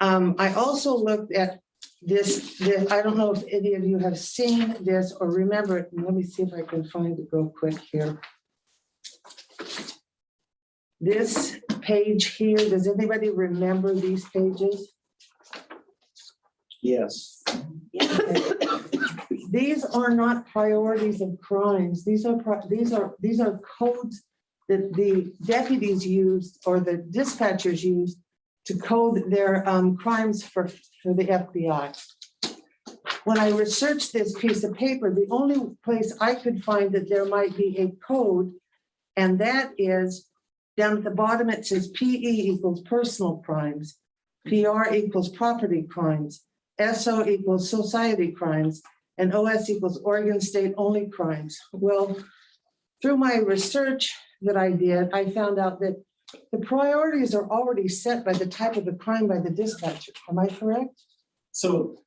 I also looked at this, I don't know if any of you have seen this or remember it. Let me see if I can find it real quick here. This page here, does anybody remember these pages? Yes. These are not priorities of crimes. These are codes that the deputies used or the dispatchers used to code their crimes for the FBI. When I researched this piece of paper, the only place I could find that there might be a code, and that is down at the bottom, it says PE equals personal crimes, PR equals property crimes, SO equals society crimes, and OS equals Oregon State only crimes. Well, through my research that I did, I found out that the priorities are already set by the type of the crime by the dispatcher. Am I correct? So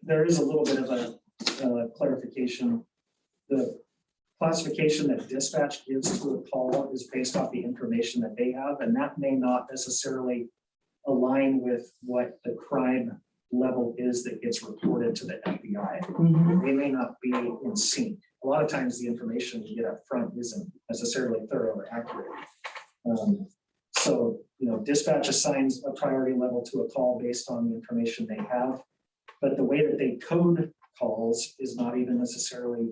there is a little bit of a clarification. The classification that dispatch gives to a call is based off the information that they have, and that may not necessarily align with what the crime level is that gets reported to the FBI. They may not be in sync. A lot of times the information you get up front isn't necessarily thorough or accurate. So, dispatch assigns a priority level to a call based on the information they have, but the way that they code calls is not even necessarily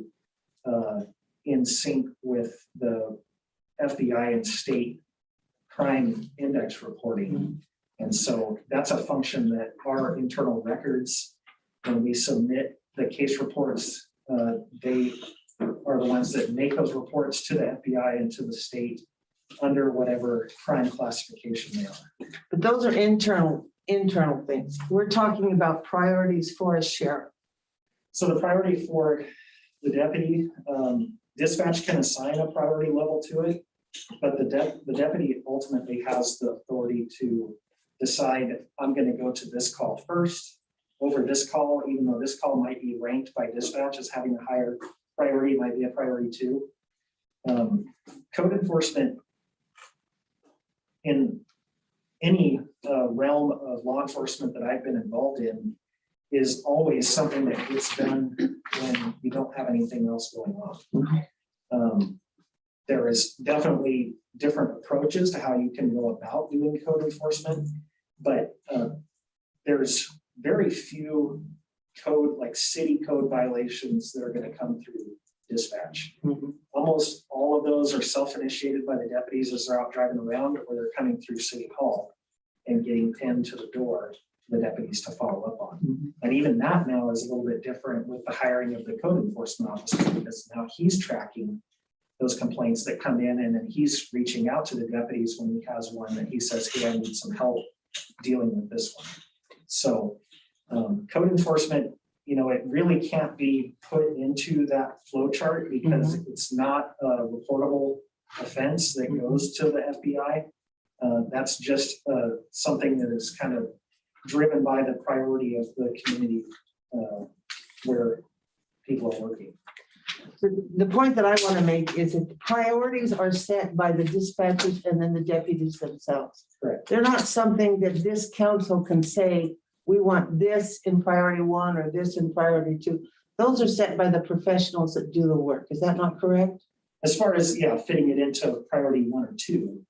in sync with the FBI and state crime index reporting. And so that's a function that our internal records, when we submit the case reports, they are the ones that make those reports to the FBI and to the state under whatever crime classification they are. But those are internal things. We're talking about priorities for a sheriff. So the priority for the deputy, dispatch can assign a priority level to it, but the deputy ultimately has the authority to decide, I'm going to go to this call first over this call, even though this call might be ranked by dispatch as having a higher priority, might be a priority too. Code enforcement in any realm of law enforcement that I've been involved in is always something that gets done when you don't have anything else going on. There is definitely different approaches to how you can go about doing code enforcement, but there's very few code, like city code violations that are going to come through dispatch. Almost all of those are self-initiated by the deputies as they're out driving around, or they're coming through City Hall and getting pinned to the door for the deputies to follow up on. And even that now is a little bit different with the hiring of the code enforcement officer, because now he's tracking those complaints that come in, and then he's reaching out to the deputies when he has one that he says, hey, I need some help dealing with this one. So code enforcement, it really can't be put into that flow chart because it's not a reportable offense that goes to the FBI. That's just something that is kind of driven by the priority of the community where people are working. The point that I want to make is that the priorities are set by the dispatchers and then the deputies themselves. Correct. They're not something that this council can say, we want this in priority 1 or this in priority 2. Those are set by the professionals that do the work. Is that not correct? As far as, fitting it into priority 1 or 2,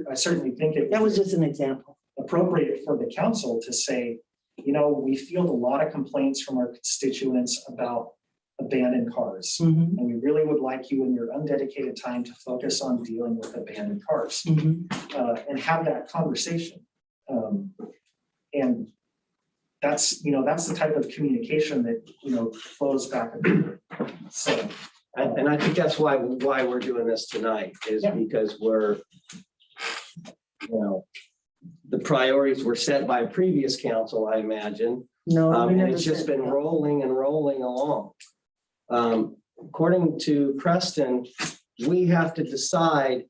I certainly think That was just an example. Appropriate for the council to say, we field a lot of complaints from our constituents about abandoned cars. And we really would like you in your undedicated time to focus on dealing with abandoned cars and have that conversation. And that's the type of communication that, flows back and forth. So, And I think that's why we're doing this tonight is because we're, the priorities were set by a previous council, I imagine. No, we And never it's just said been that. rolling and rolling along. According to Preston, we have to decide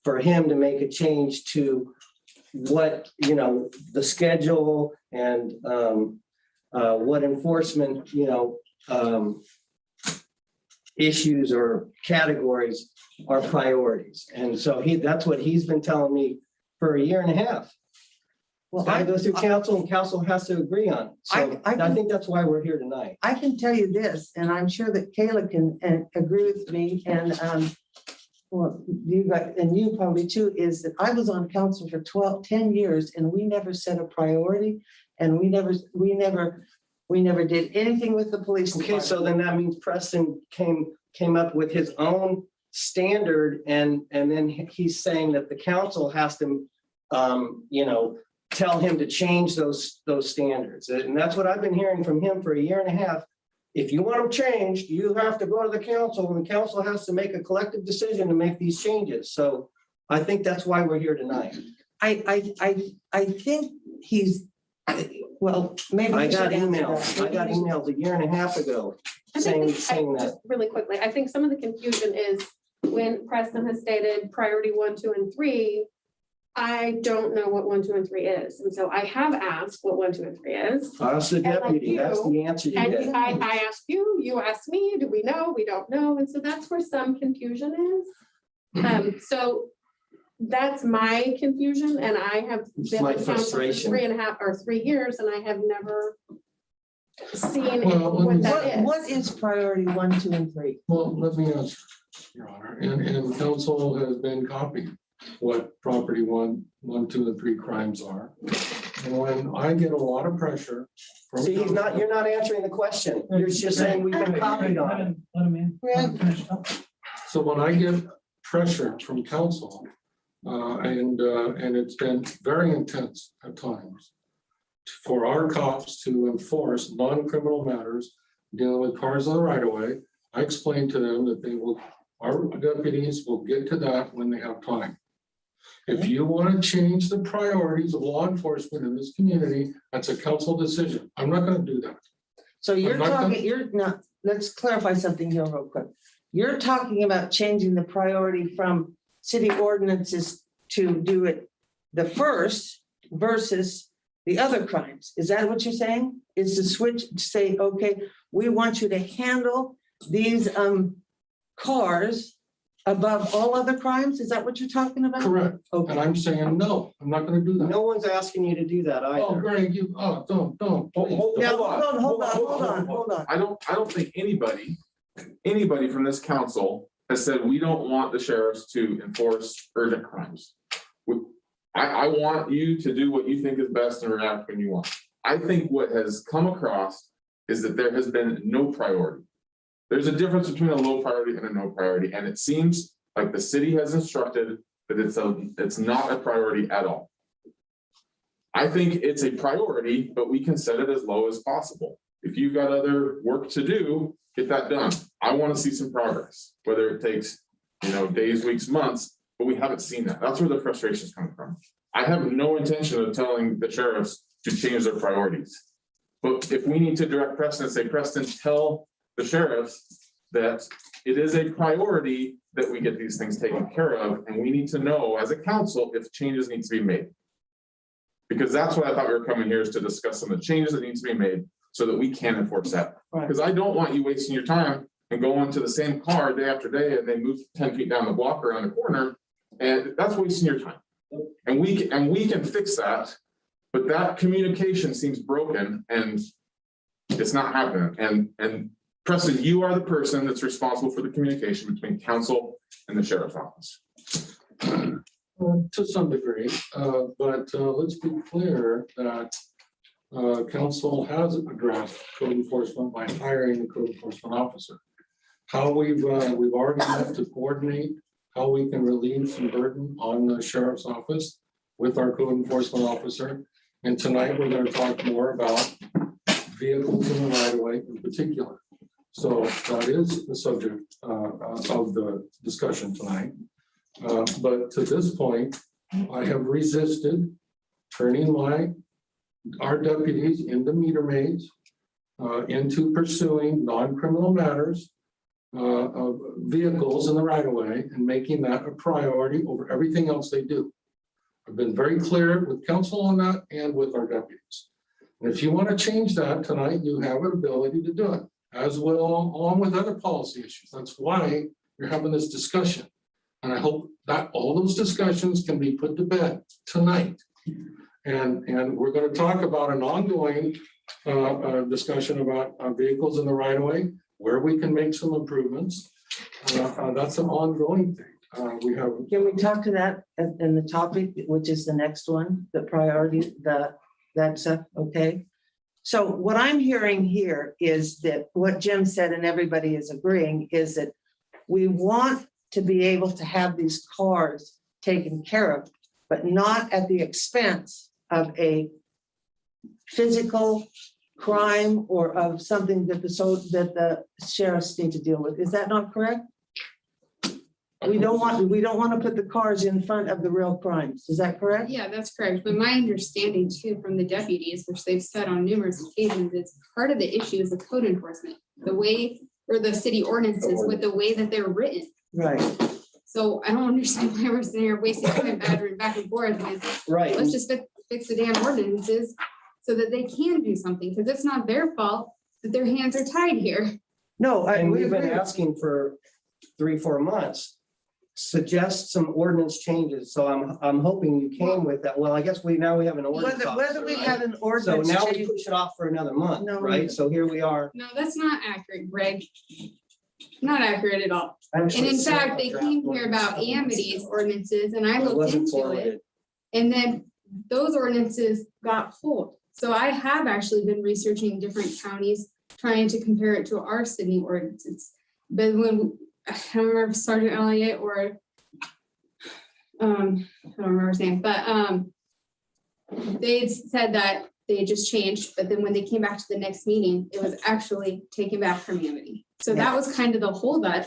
for him to make a change to what, the schedule and what enforcement, issues or categories are priorities. And so that's what he's been telling me for a year and a half. Well, I go through council and council has to agree on it. So I think that's why we're here tonight. I can tell you this, and I'm sure that Kayla can agree with me, and you probably too, is that I was on council for 10 years, and we never set a priority, and we never did anything with the police Okay, department. so then that means Preston came up with his own standard and then he's saying that the council has to, tell him to change those standards. And that's what I've been hearing from him for a year and a half. If you want them changed, you have to go to the council and the council has to make a collective decision to make these changes. So I think that's why we're here tonight. I think he's, well, maybe. I you got should answer emails. that. I got emails a year and a half ago I think saying that. just really quickly, I think some of the confusion is when Preston has stated priority 1, 2, and 3. I don't know what 1, 2, and 3 is. And so I have asked what 1, 2, and 3 is. Ask the And like deputy. That's the answer you And get. I asked you, you asked me, do we know? We don't know. And so that's where some confusion is. So that's my confusion and I have It's been my with council for frustration. 3.5 or 3 years and I have never seen Well, what that is. What is priority 1, 2, and 3? Well, let me answer, Your Honor, and council has been copied what property 1, 2, and 3 crimes are. And when I get a lot of pressure from. See, you're not answering the question. You're just saying we've been copied on it. Let him in. Greg? So when I get pressure from council, and it's been very intense at times for our cops to enforce non-criminal matters dealing with cars on the right of way, I explained to them that our deputies will get to that when they have time. If you want to change the priorities of law enforcement in this community, that's a council decision. I'm not going to do that. So you're I'm not gonna- talking, you're not, let's clarify something here real quick. You're talking about changing the priority from city ordinances to do it the first versus the other crimes. Is that what you're saying? Is to switch, to say, okay, we want you to handle these cars above all other crimes? Is that what you're talking about? Correct. Okay. And I'm saying, no, I'm not going to do that. No one's asking you to do that Oh, either. Greg, don't. please. Now, hold on. I don't think anybody from this council has said, we don't want the sheriffs to enforce urgent crimes. I want you to do what you think is best and react when you want. I think what has come across is that there has been no priority. There's a difference between a low priority and a no priority, and it seems like the city has instructed that it's not a priority at all. I think it's a priority, but we can set it as low as possible. If you've got other work to do, get that done. I want to see some progress, whether it takes, days, weeks, months, but we haven't seen that. That's where the frustration is coming from. I have no intention of telling the sheriffs to change their priorities. But if we need to direct Preston and say, Preston, tell the sheriffs that it is a priority that we get these things taken care of, and we need to know as a council if changes need to be made. Because that's what I thought we were coming here, is to discuss some of the changes that need to be made so that we can enforce that. Right. Because I don't want you wasting your time and going to the same car day after day and they move 10 feet down the block around the corner, and that's wasting your time. And we can fix that, but that communication seems broken and it's not happening. And Preston, you are the person that's responsible for the communication between council and the sheriff's office. To some degree, but let's be clear that council has addressed code enforcement by hiring a code enforcement officer. How we've already met to coordinate how we can relieve some burden on the sheriff's office with our code enforcement officer. And tonight we're going to talk more about vehicles in the right of way in particular. So that is the subject of the discussion tonight. But to this point, I have resisted turning our deputies into meter maids, into pursuing non-criminal matters of vehicles in the right of way and making that a priority over everything else they do. I've been very clear with council on that and with our deputies. And if you want to change that tonight, you have an ability to do it, as well along with other policy issues. That's why you're having this discussion. And I hope that all those discussions can be put to bed tonight. And we're going to talk about an ongoing discussion about vehicles in the right of way, where we can make some improvements. That's an ongoing thing. Can we talk to that in the topic, which is the next one, the priority, that stuff, okay? So what I'm hearing here is that what Jim said, and everybody is agreeing, is that we want to be able to have these cars taken care of, but not at the expense of a physical crime or of something that the sheriffs need to deal with. Is that not correct? We don't want to put the cars in front of the real crimes. Is that correct? Yeah, that's correct. But my understanding too from the deputies, which they've said on numerous occasions, is part of the issue is the code enforcement, the way, or the city ordinances with the way that they're written. Right. So I don't understand why we're sitting here wasting time battering back and forth with, Right. let's just fix the damn ordinances so that they can do something, because it's not their fault that their hands are tied here. No, And we we've been agree. asking for 3-4 months. Suggest some ordinance changes. So I'm hoping you came with that. Well, I guess now we have an ordinance. Whether we officer, have right? an So ordinance now we change, push it off for another month, No, right? So here we are. No, that's not accurate, Greg. Not accurate at all. And in fact, they came here about Amity's ordinances and I It looked wasn't into it. forwarded. And then those ordinances got pulled. So I have actually been researching different counties, trying to compare it to our city ordinances. But when, I don't remember if Sgt Elliot or, I don't remember his name, but they had said that they just changed, but then when they came back to the next meeting, it was actually taken back from Amity. So that was kind of the holdup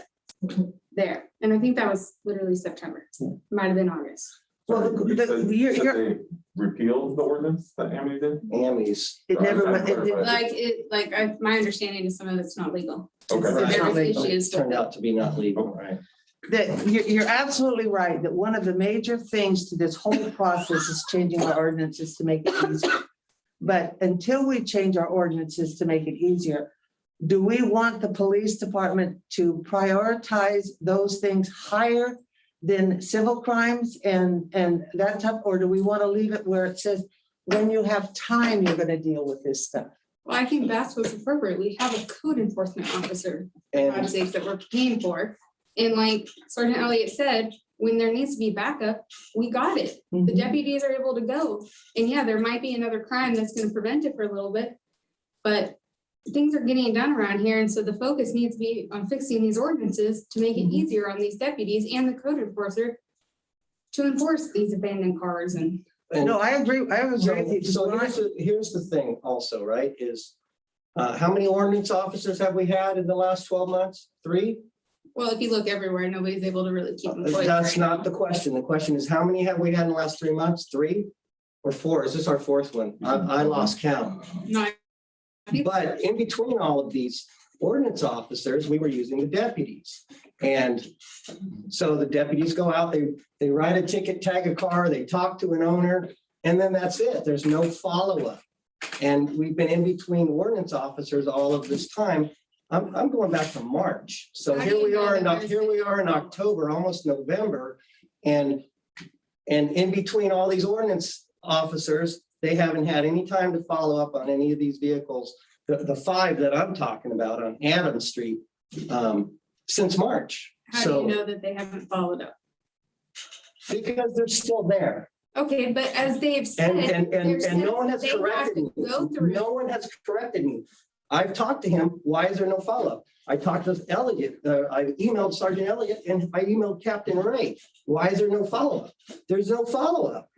there. And I think that was literally September, might have been August. well, You said you're, they repealed the ordinance that Amity did? Amis. it never went, My understanding is some of it's not legal. Okay. So there was issues with Turned it. out to be not legal, right? that you're absolutely right, that one of the major things to this whole process is changing our ordinances to make it easier. But until we change our ordinances to make it easier, do we want the police department to prioritize those things higher than civil crimes and that type, or do we want to leave it where it says, when you have time, you're going to deal with this stuff? Well, I think that's what's appropriate. We have a code enforcement officer, for And God's sakes, that we're paying for. And like Sergeant Elliott said, when there needs to be backup, we got it. The deputies are able to go. And yeah, there might be another crime that's gonna prevent it for a little bit. But things are getting done around here. And so the focus needs to be on fixing these ordinances to make it easier on these deputies and the code enforcer to enforce these abandoned cars and. No, I agree. I agree with you. So here's the thing also, right, is how many ordinance officers have we had in the last 12 months? 3? Well, if you look everywhere, nobody's able to really keep employees. That's right now. not the question. The question is, how many have we had in the last 3 months? 3 or 4? Is this our 4th one? I lost count. No, I think- But in between all of these ordinance officers, we were using the deputies. And so the deputies go out, they write a ticket, tag a car, they talk to an owner, and then that's it. There's no follow-up. And we've been in between ordinance officers all of this time. I'm going back to March. So How do here you we know are that here we are in October, almost November. And in between all these ordinance officers, they haven't had any time to follow up on any of these vehicles. The 5 that I'm talking about on Adams Street since March. How do you know that they haven't followed up? Because they're still there. Okay, but as they've said. And no one has they have corrected to me. Go through. No one has corrected me. I've talked to him. Why is there no follow-up? I talked to Elliot. I emailed Sergeant Elliot and I emailed Captain Ray. Why is there no follow-up? There's no follow-up.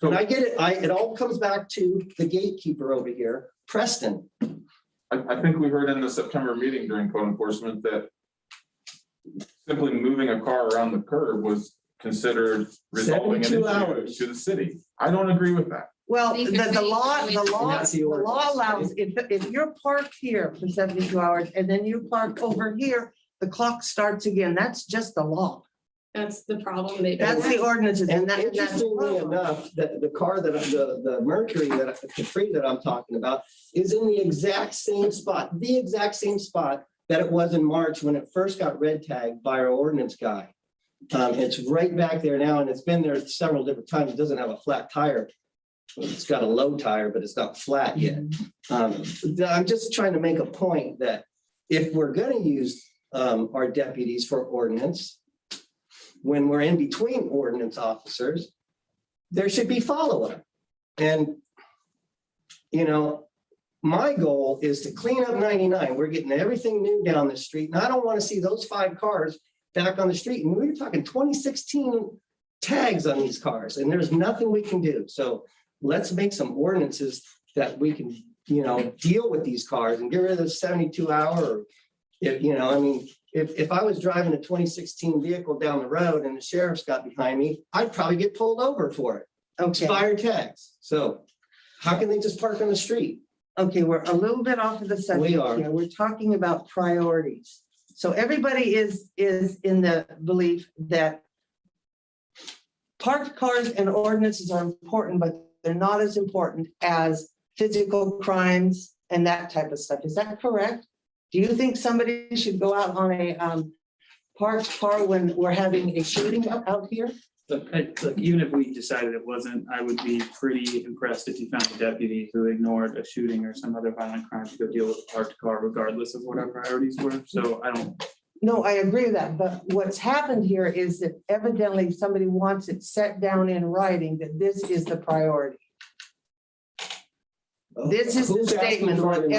And I get it. It all comes back to the gatekeeper over here, Preston. I think we heard in the September meeting during code enforcement that simply moving a car around the curb was considered resolving an 72 issue hours. to the city. I don't agree with that. Well, They the can say- law, that's the the law ordinance, allows, if you're parked here for 72 hours and then you park over here, the clock starts again. That's just the law. That's the problem. They. That's the ordinances and And that's. the interestingly problem. enough, that the car that, the Mercury, the Capri that I'm talking about is in the exact same spot that it was in March when it first got red tagged by our ordinance guy. It's right back there now and it's been there several different times. It doesn't have a flat tire. It's got a low tire, but it's not flat yet. I'm just trying to make a point that if we're going to use our deputies for ordinance, when we're in between ordinance officers, there should be follow-up. And, you know, my goal is to clean up 99. We're getting everything new down the street. And I don't want to see those 5 cars back on the street. And we were talking 2016 tags on these cars, and there's nothing we can do. So let's make some ordinances that we can, deal with these cars and get rid of the 72-hour. If I was driving a 2016 vehicle down the road and the sheriff's got behind me, I'd probably get pulled over for it. Okay, Expired tags. So how can they just park on the street? okay, we're a little bit off of the subject We are. here. We're talking about priorities. So everybody is in the belief that parked cars and ordinances are important, but they're not as important as physical crimes and that type of stuff. Is that correct? Do you think somebody should go out on a parked car when we're having a shooting out here? Look, even if we decided it wasn't, I would be pretty impressed if you found a deputy who ignored a shooting or some other violent crime to go deal with a parked car, regardless of what our priorities were. So I don't. No, I agree with that, but what's happened here is that evidently somebody wants it set down in writing that this is the priority. This is the Who's asking statement. for it in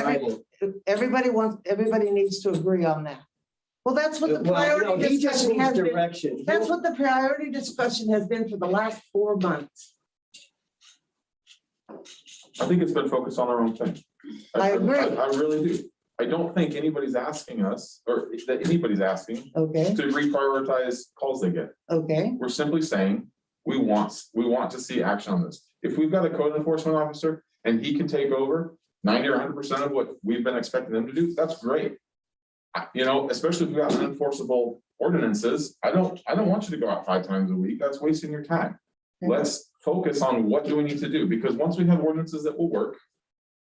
Everybody writing? everybody needs to agree on that. Well, that's what the Well, no, priority he just discussion needs has been. direction. That's what the priority discussion has been for the last 4 months. I think it's been focused on our own thing. I agree. I really do. I don't think anybody's asking us, or that anybody's asking Okay, to reprioritize calls they get. okay, We're simply saying, we want to see action on this. If we've got a code enforcement officer and he can take over 90 or 100% of what we've been expecting them to do, that's great. Especially if we've got unenforceable ordinances, I don't want you to go out 5 times a week. That's wasting your time. Let's focus on what do we need to do, because once we have ordinances that will work,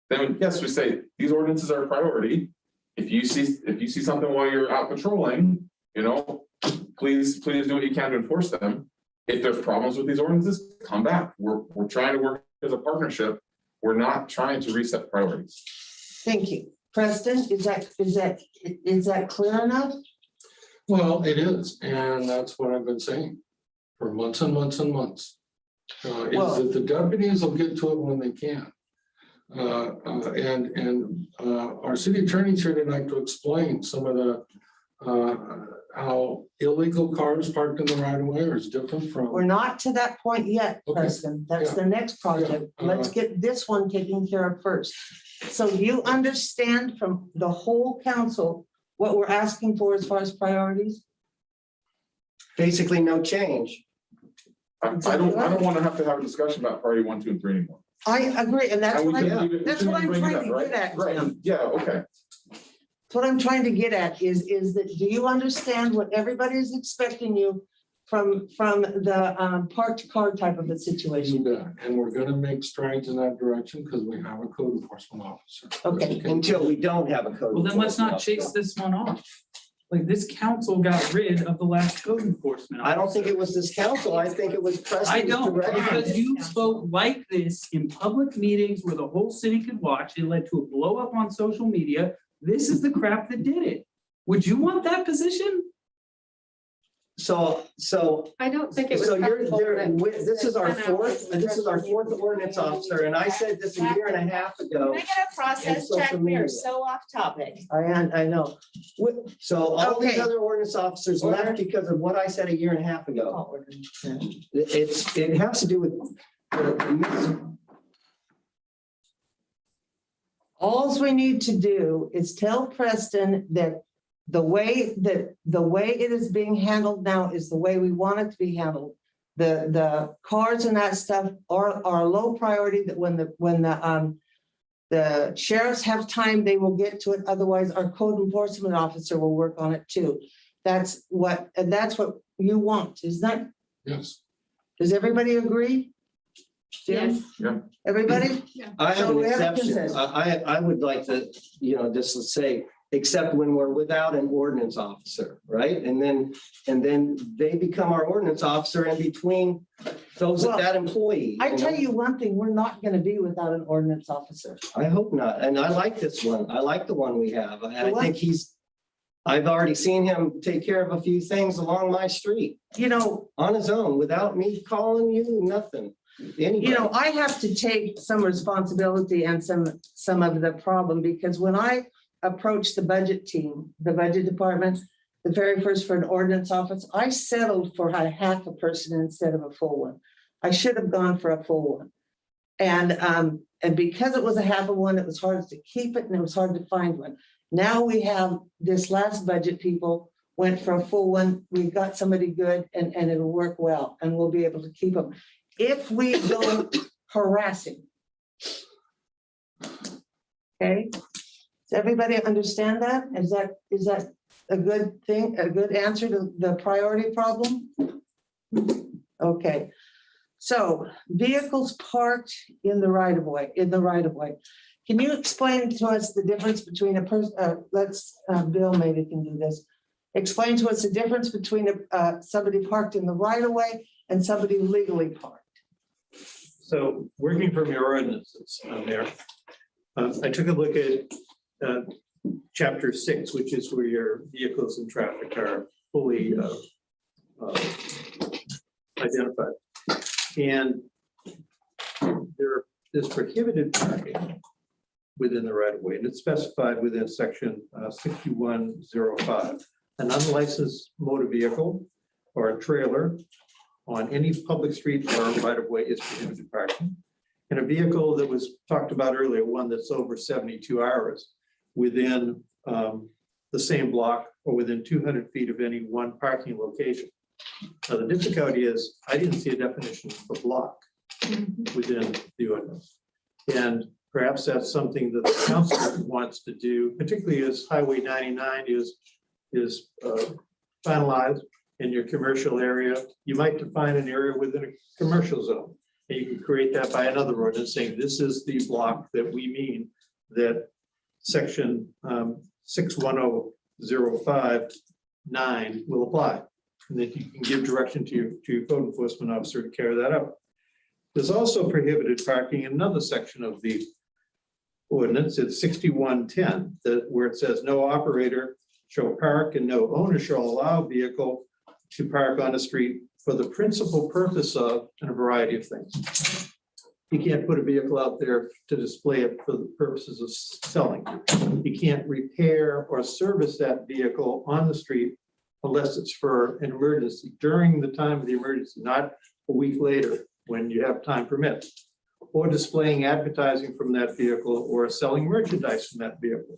then yes, we say these ordinances are a priority. If you see something while you're out patrolling, please do what you can to enforce them. If there's problems with these ordinances, come back. We're trying to work as a partnership. We're not trying to reset priorities. thank you. Preston, is that clear enough? Well, it is, and that's what I've been saying for months and months and months. Is that the deputies will get to it when they can. Our city attorney's here tonight to explain some of the how illegal cars parked in the right of way is different from. We're not to that point yet, Okay. Preston. That's Yeah. the next project. Yeah. Let's get this one taken care of first. So you understand from the whole council what we're asking for as far as priorities? Basically, no change. I don't want to have a discussion about priority 1, 2, and 3 anymore. I agree, and that's And we what can I'm, leave it- we that's can what I'm bring it trying up, to right? get at, Right, Jim. yeah, okay. What I'm trying to get at is that, do you understand what everybody is expecting you from the parked car type of a situation? And we're gonna make strides in that direction because we have a code enforcement officer. Okay. Until we don't have a code. Well, then let's not enforcement chase this one off. Like, this council got rid of the last code enforcement. officer. I don't think officer. it was this council. I think it was Preston's I don't, direction. because you spoke like this in public meetings where the whole city could watch. It led to a blow up on social media. This is the crap that did it. Would you want that position? So I don't think it was. So helpful that- this is our fourth ordinance officer, and I said this a year and a half ago. Can I get a process social check? We media. are so off topic. I know. So all these Okay. other ordinance officers left because of what I said a year and a half ago. It has to do with. All we need to do is tell Preston that the way it is being handled now is the way we want it to be handled. The cars and that stuff are a low priority, that when the sheriffs have time, they will get to it. Otherwise, our code enforcement officer will work on it too. That's what you want, isn't that? Yes. Does everybody agree? Jim? Yes. Yeah. Everybody? I have So an we have a exception. consensus. I would like to, just say, except when we're without an ordinance officer, right? And then they become our ordinance officer in between those Well, that employee. I tell know? you one thing, we're not gonna be without an ordinance officer. I hope not. And I like this one. I like the one we have. I what? think I've already seen him take care of a few things along my street on his own without me calling you, nothing. Anybody. I have to take some responsibility and some of the problem, because when I approached the budget team, the budget department, the very first for an ordinance office, I settled for a half a person instead of a full one. I should have gone for a full one. And because it was a half of one, it was hard to keep it and it was hard to find one. Now we have this last budget, people went for a full one. We've got somebody good and it'll work well and we'll be able to keep them. If we don't harassing. Okay, does everybody understand that? Is that a good thing, a good answer to the priority problem? Okay, so vehicles parked in the right of way, Can you explain to us the difference between a person, Bill maybe can do this. Explain to us the difference between somebody parked in the right of way and somebody legally parked. So working from your ordinances on there, I took a look at chapter 6, which is where your vehicles and traffic are fully identified. And there's prohibited parking within the right of way, and it's specified within section 6105. An unlicensed motor vehicle or a trailer on any public street or right of way is prohibited parking. And a vehicle that was talked about earlier, one that's over 72 hours within the same block or within 200 feet of any one parking location. Now, the difficulty is I didn't see a definition for block within the ordinance. And perhaps that's something that the council wants to do, particularly as Highway 99 is finalized in your commercial area. You might define an area within a commercial zone. And you can create that by another ordinance saying this is the block that we mean that section 61005(9) will apply. And that you can give direction to your code enforcement officer to carry that out. There's also prohibited parking in another section of the ordinance. It's 6110, where it says no operator shall park and no owner shall allow a vehicle to park on a street for the principal purpose of and a variety of things. You can't put a vehicle out there to display it for the purposes of selling. You can't repair or service that vehicle on the street unless it's for an emergency during the time of the emergency, not a week later when you have time permits, or displaying advertising from that vehicle or selling merchandise from that vehicle,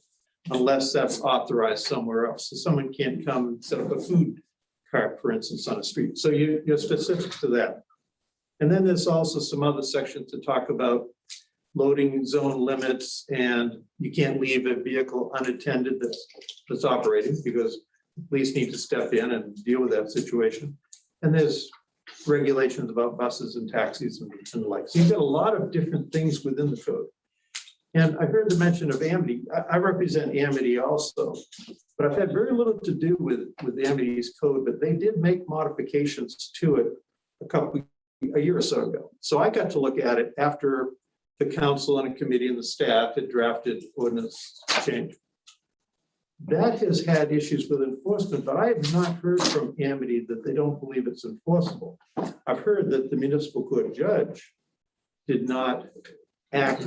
unless that's authorized somewhere else. So someone can't come and set up a food cart, for instance, on a street. So you're specific to that. And then there's also some other sections to talk about loading zone limits, and you can't leave a vehicle unattended that's operating because the police need to step in and deal with that situation. And there's regulations about buses and taxis and the like. So you've got a lot of different things within the code. And I heard the mention of Amity. I represent Amity also, but I've had very little to do with Amity's code, but they did make modifications to it a year or so ago. So I got to look at it after the council and a committee and the staff had drafted ordinance change. That has had issues with enforcement, but I have not heard from Amity that they don't believe it's enforceable. I've heard that the municipal court judge did not act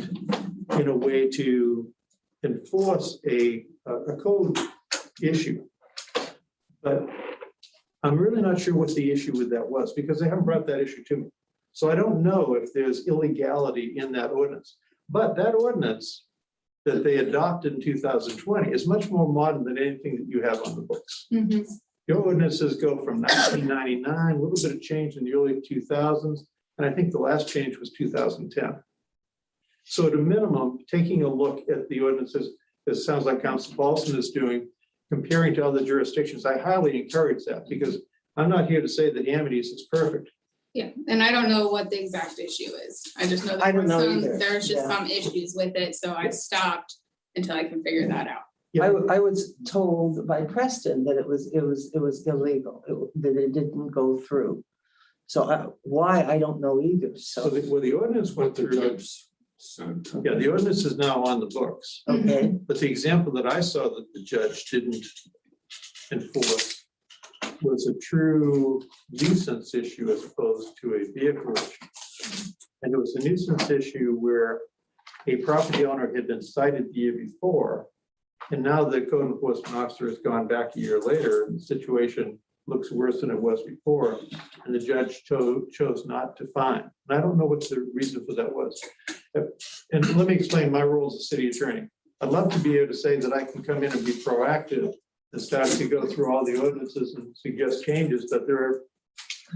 in a way to enforce a code issue. But I'm really not sure what the issue with that was because they haven't brought that issue to me. So I don't know if there's illegality in that ordinance. But that ordinance that they adopted in 2020 is much more modern than anything that you have on the books. Your ordinances go from 1999, a little bit of change in the early 2000s, and I think the last change was 2010. So at a minimum, taking a look at the ordinances, this sounds like Council Paulson is doing, comparing to other jurisdictions, I highly encourage that because I'm not here to say that Amity's is perfect. Yeah, and I don't know what the exact issue is. I just know I don't know either. there's just Yeah. some issues with it, so I stopped until I can figure that out. I was told by Preston that it was illegal, that it didn't go through. So why, I don't know either, So so, the ordinance went through. Yeah, the ordinance is now on the books, okay, but the example that I saw that the judge didn't enforce was a true nuisance issue as opposed to a vehicle issue. And it was a nuisance issue where a property owner had been cited the year before And now the code enforcement officer has gone back a year later, and the situation looks worse than it was before. And the judge chose not to fine. And I don't know what the reason for that was. And let me explain my role as a city attorney. I'd love to be able to say that I can come in and be proactive and start to go through all the ordinances and suggest changes, but there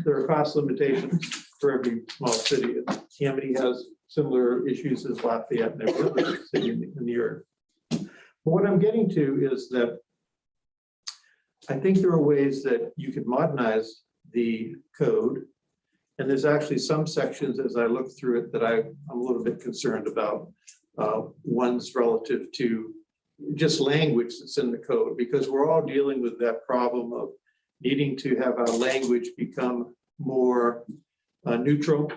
are cost limitations for every small city. Amity has similar issues as Lafayette and every other city in the area. What I'm getting to is that I think there are ways that you could modernize the code. And there's actually some sections as I look through it that I'm a little bit concerned about. One's relative to just language that's in the code, because we're all dealing with that problem of needing to have our language become more neutral.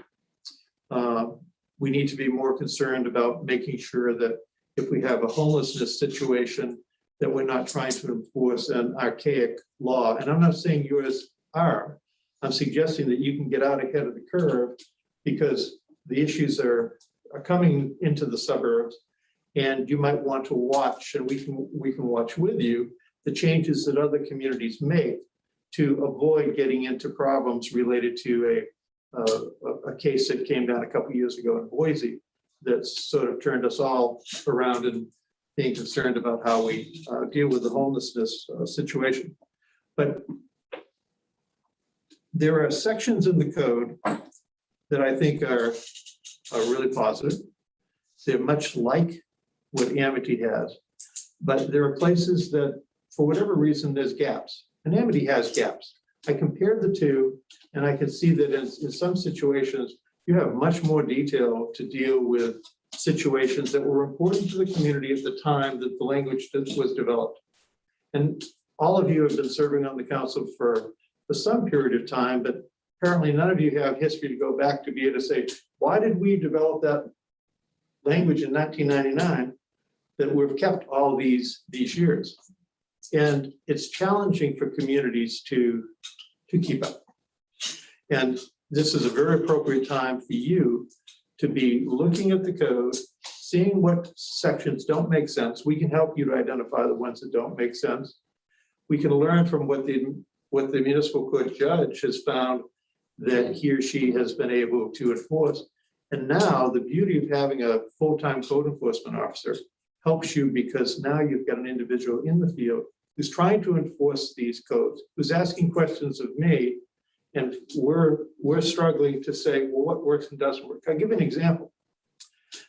We need to be more concerned about making sure that if we have a homelessness situation, that we're not trying to enforce an archaic law. And I'm not saying yours are. I'm suggesting that you can get out ahead of the curve because the issues are coming into the suburbs, and you might want to watch, and we can watch with you the changes that other communities make to avoid getting into problems related to a case that came down a couple of years ago in Boise that sort of turned us all around and being concerned about how we deal with the homelessness situation. But there are sections in the code that I think are really positive. They're much like what Amity has, but there are places that, for whatever reason, there's gaps, and Amity has gaps. I compared the two, and I can see that in some situations, you have much more detail to deal with situations that were important to the community at the time that the language was developed. And all of you have been serving on the council for some period of time, but apparently none of you have history to go back to be able to say, why did we develop that language in 1999 that we've kept all these years? And it's challenging for communities to keep up. And this is a very appropriate time for you to be looking at the code, seeing what sections don't make sense. We can help you to identify the ones that don't make sense. We can learn from what the municipal court judge has found that he or she has been able to enforce. And now the beauty of having a full-time code enforcement officer helps you, because now you've got an individual in the field who's trying to enforce these codes, who's asking questions of me, and we're struggling to say, well, what works and doesn't work. I'll give you an example.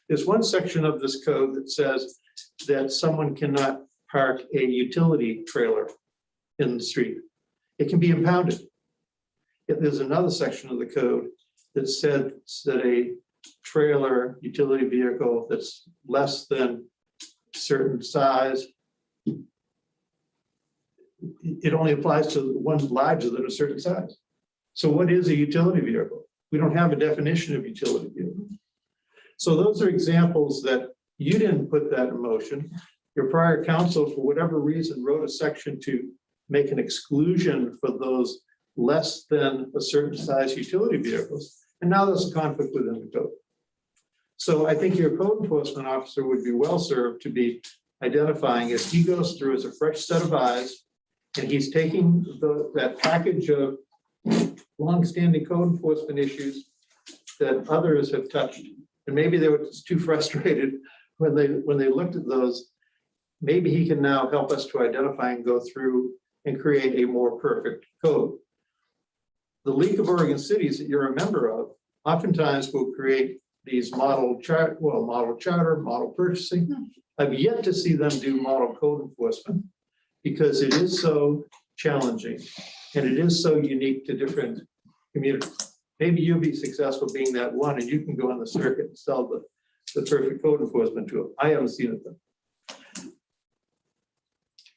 There's one section of this code that says that someone cannot park a utility trailer in the street. It can be impounded. Yet there's another section of the code that said that a trailer utility vehicle that's less than a certain size, it only applies to the ones larger than a certain size. So what is a utility vehicle? We don't have a definition of utility vehicle. So those are examples that you didn't put that in motion. Your prior council, for whatever reason, wrote a section to make an exclusion for those less than a certain size utility vehicles. And now there's a conflict within the code. So I think your code enforcement officer would be well served to be identifying, as he goes through as a fresh set of eyes, and he's taking that package of longstanding code enforcement issues that others have touched. And maybe they were just too frustrated when they looked at those. Maybe he can now help us to identify and go through and create a more perfect code. The League of Oregon Cities that you're a member of oftentimes will create these model charter, model purchasing. I've yet to see them do model code enforcement because it is so challenging and it is so unique to different communities. Maybe you'll be successful being that one and you can go on the circuit and sell the perfect code enforcement tool. I haven't seen it though.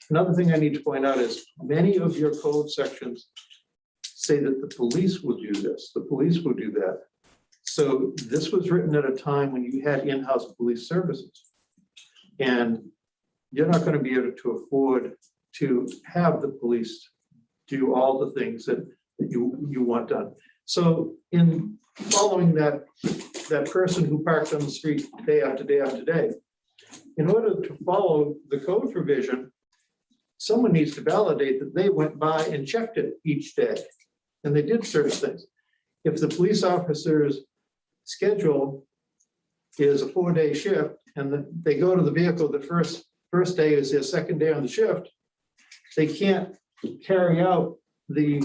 Another thing I need to point out is many of your code sections say that the police will do this, the police will do that. So this was written at a time when you had in-house police services. And you're not going to be able to afford to have the police do all the things that you want done. So in following that person who parked on the street day after day after day, in order to follow the code provision, someone needs to validate that they went by and checked it each day. And they did certain things. If the police officer's schedule is a 4-day shift and they go to the vehicle, the first day is their second day on the shift, they can't carry out the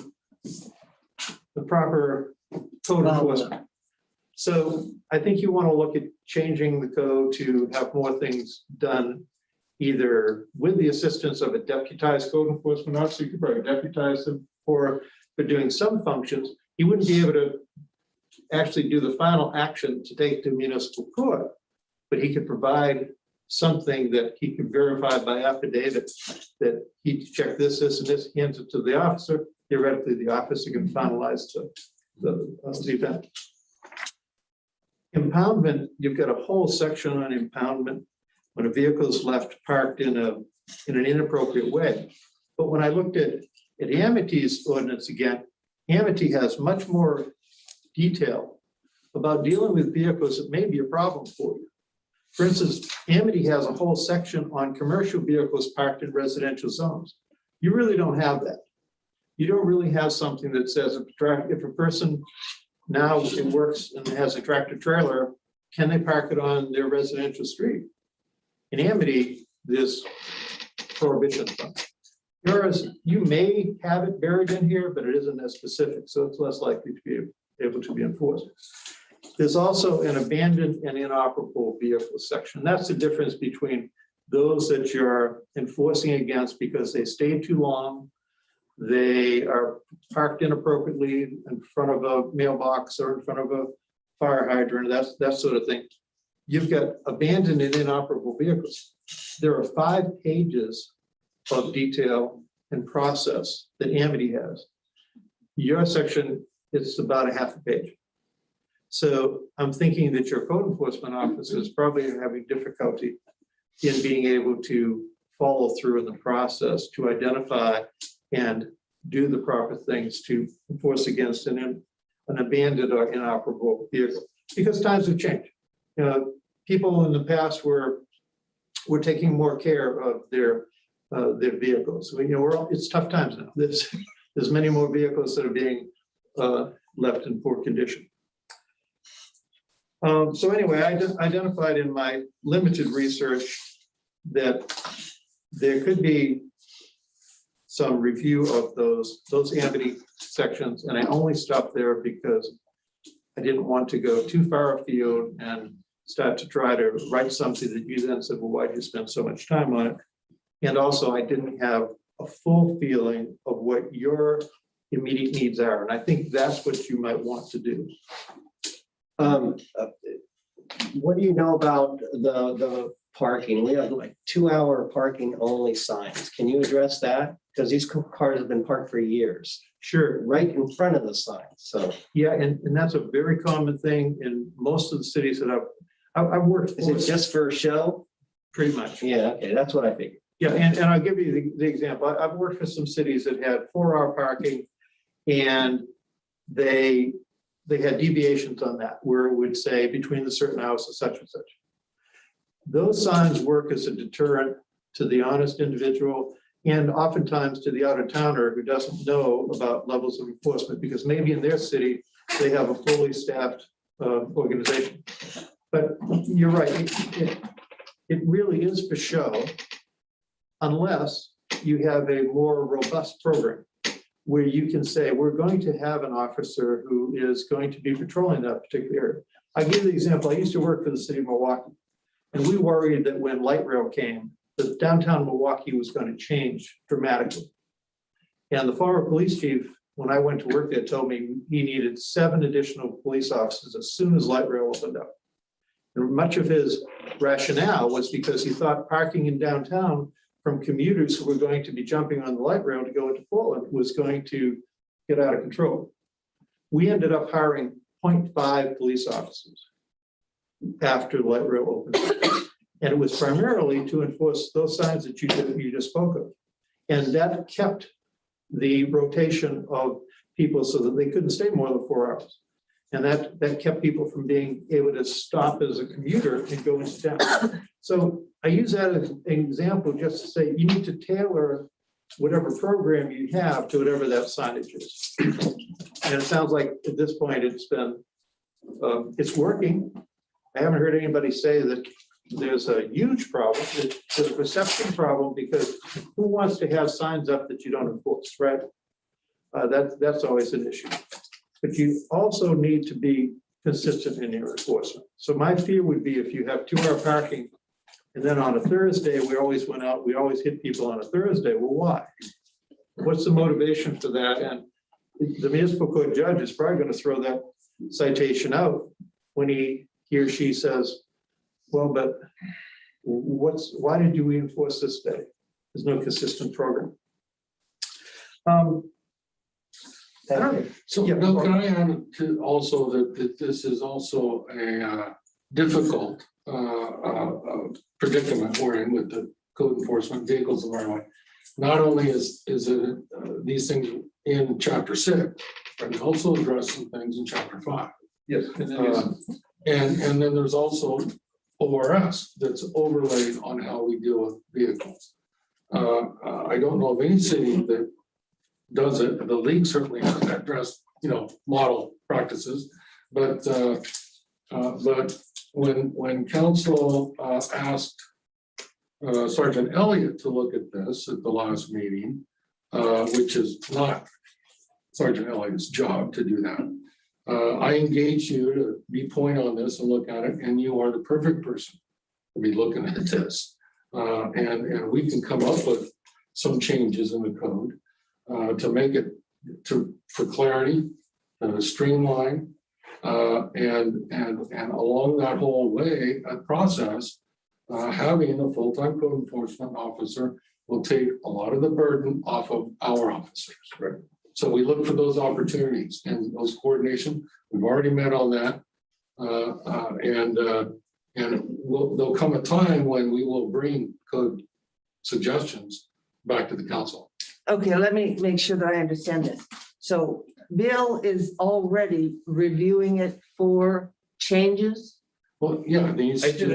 proper code enforcement. So I think you want to look at changing the code to have more things done either with the assistance of a deputized code enforcement officer. You could probably deputize them for doing some functions. He wouldn't be able to actually do the final action to take to municipal court, but he could provide something that he could verify by affidavit that he checked this, and this, hands it to the officer. Theoretically, the officer can finalize the event. Impoundment, you've got a whole section on impoundment when a vehicle is left parked in an inappropriate way. But when I looked at Amity's ordinance again, Amity has much more detail about dealing with vehicles that may be a problem for you. For instance, Amity has a whole section on commercial vehicles parked in residential zones. You really don't have that. You don't really have something that says if a person now it works and has a tractor trailer, can they park it on their residential street? In Amity, there's prohibition. Whereas you may have it buried in here, but it isn't as specific, so it's less likely to be able to be enforced. There's also an abandoned and inoperable vehicle section. That's the difference between those that you're enforcing against because they stay too long, they are parked inappropriately in front of a mailbox or in front of a fire hydrant, that sort of thing. You've got abandoned and inoperable vehicles. There are 5 pages of detail and process that Amity has. Your section is about a half a page. So I'm thinking that your code enforcement officers probably are having difficulty in being able to follow through in the process to identify and do the proper things to enforce against an abandoned or inoperable vehicle, because times have changed. People in the past were taking more care of their vehicles. It's tough times now. There's many more vehicles that are being left in poor condition. So anyway, I identified in my limited research that there could be some review of those Amity sections, and I only stopped there because I didn't want to go too far afield and start to try to write something that you then said, well, why did you spend so much time on it? And also, I didn't have a full feeling of what your immediate needs are, and I think that's what you might want to do. What do you know about the parking? We have like 2-hour parking only signs. Can you address that? Because these cars have been parked for years. Sure. Right in front of the sign. So yeah, and that's a very common thing in most of the cities that I've worked for. is it just for show? Pretty much. Yeah, okay, that's what I figured. Yeah, and I'll give you the example. I've worked for some cities that had 4-hour parking, and they had deviations on that where it would say between the certain hours and such and such. Those signs work as a deterrent to the honest individual and oftentimes to the out-of-towner who doesn't know about levels of enforcement, because maybe in their city they have a fully staffed organization. But you're right, it really is for show unless you have a more robust program where you can say, we're going to have an officer who is going to be patrolling that particular area. I'll give you the example. I used to work for the city of Milwaukee, and we worried that when light rail came, that downtown Milwaukee was going to change dramatically. And the former police chief, when I went to work there, told me he needed 7 additional police officers as soon as light rail opened up. And much of his rationale was because he thought parking in downtown from commuters who were going to be jumping on the light rail to go into Portland was going to get out of control. We ended up hiring 0.5 police officers after the light rail opened. And it was primarily to enforce those signs that you just spoke of. And that kept the rotation of people so that they couldn't stay more than 4 hours. And that kept people from being able to stop as a commuter and go into town. So I use that as an example just to say you need to tailor whatever program you have to whatever that signage is. And it sounds like at this point it's been, it's working. I haven't heard anybody say that there's a huge problem. There's a perception problem because who wants to have signs up that you don't enforce, right? That's always an issue. But you also need to be consistent in your enforcement. So my fear would be if you have 2-hour parking and then on a Thursday, we always went out, we always hit people on a Thursday. Well, why? What's the motivation for that? And the municipal court judge is probably going to throw that citation out when he or she says, well, but why did you enforce this day? There's no consistent program. So, Yeah. Bill, can I add to also that this is also a difficult predicament we're in with the code enforcement vehicles of our way. Not only is it these things in chapter 6, but we also address some things in chapter 5. Yes. And then there's also ORS that's overlaid on how we deal with vehicles. I don't know of any city that does it. The league certainly doesn't address, model practices, but when council asked Sgt Elliot to look at this at the last meeting, which is not Sgt Elliot's job to do that. I engage you to be point on this and look at it, and you are the perfect person to be looking at this. And we can come up with some changes in the code to make it for clarity, streamline, and along that whole way, process, having a full-time code enforcement officer will take a lot of the burden off of our officers. Right. So we look for those opportunities and those coordination. We've already met on that. There'll come a time when we will bring code suggestions back to the council. Okay, let me make sure that I understand this. So Bill is already reviewing it for changes? Well, yeah, I did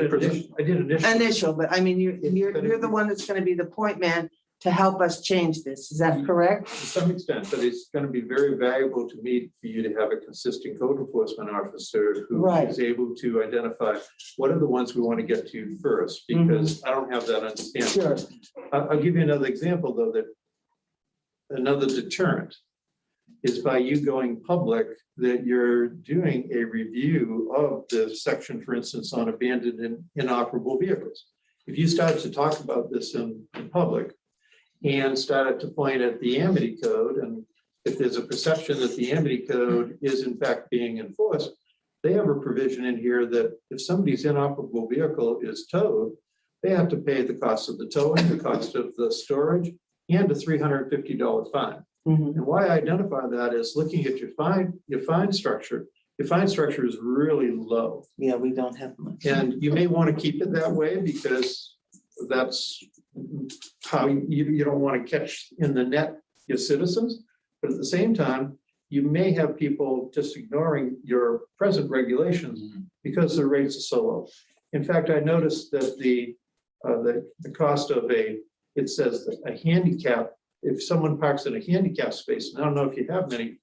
Initial, but I mean, you're the one that's gonna be the point man to help us change this. Is that correct? To some extent, but it's going to be very valuable to me for you to have a consistent code enforcement officer who Right. is able to identify what are the ones we want to get to first, because I don't have that understanding. Sure. I'll give you another example, though, that another deterrent is by you going public, that you're doing a review of the section, for instance, on abandoned and inoperable vehicles. If you start to talk about this in public, and started to point at the Amity Code, and if there's a perception that the Amity Code is in fact being enforced, they have a provision in here that if somebody's inoperable vehicle is towed, they have to pay the cost of the towing, the cost of the storage, and a $350 fine. And why I identify that is looking at your fine structure. Your fine structure is really low. Yeah, we don't have much. And you may want to keep it that way because that's how you don't want to catch in the net your citizens. But at the same time, you may have people just ignoring your present regulations because the rates are so low. In fact, I noticed that the cost of it says that a handicap, if someone parks in a handicap space, and I don't know if you have many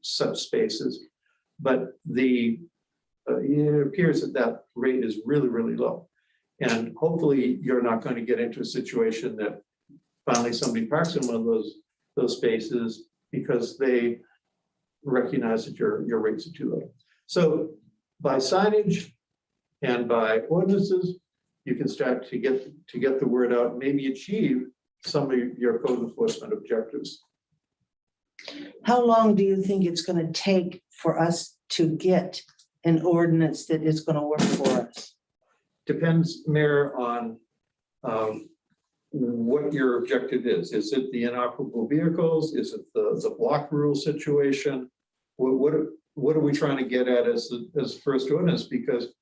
such spaces, but it appears that rate is really, really low. And hopefully you're not going to get into a situation that finally somebody parks in one of those spaces because they recognize that your rates are too low. So by signage and by ordinances, you can start to get the word out, maybe achieve some of your code enforcement objectives. How long do you think it's gonna take for us to get an ordinance that is gonna work for us? Depends, Mayor, on what your objective is. Is it the inoperable vehicles? Is it the block rule situation? What are we trying to get at as the first ordinance? Because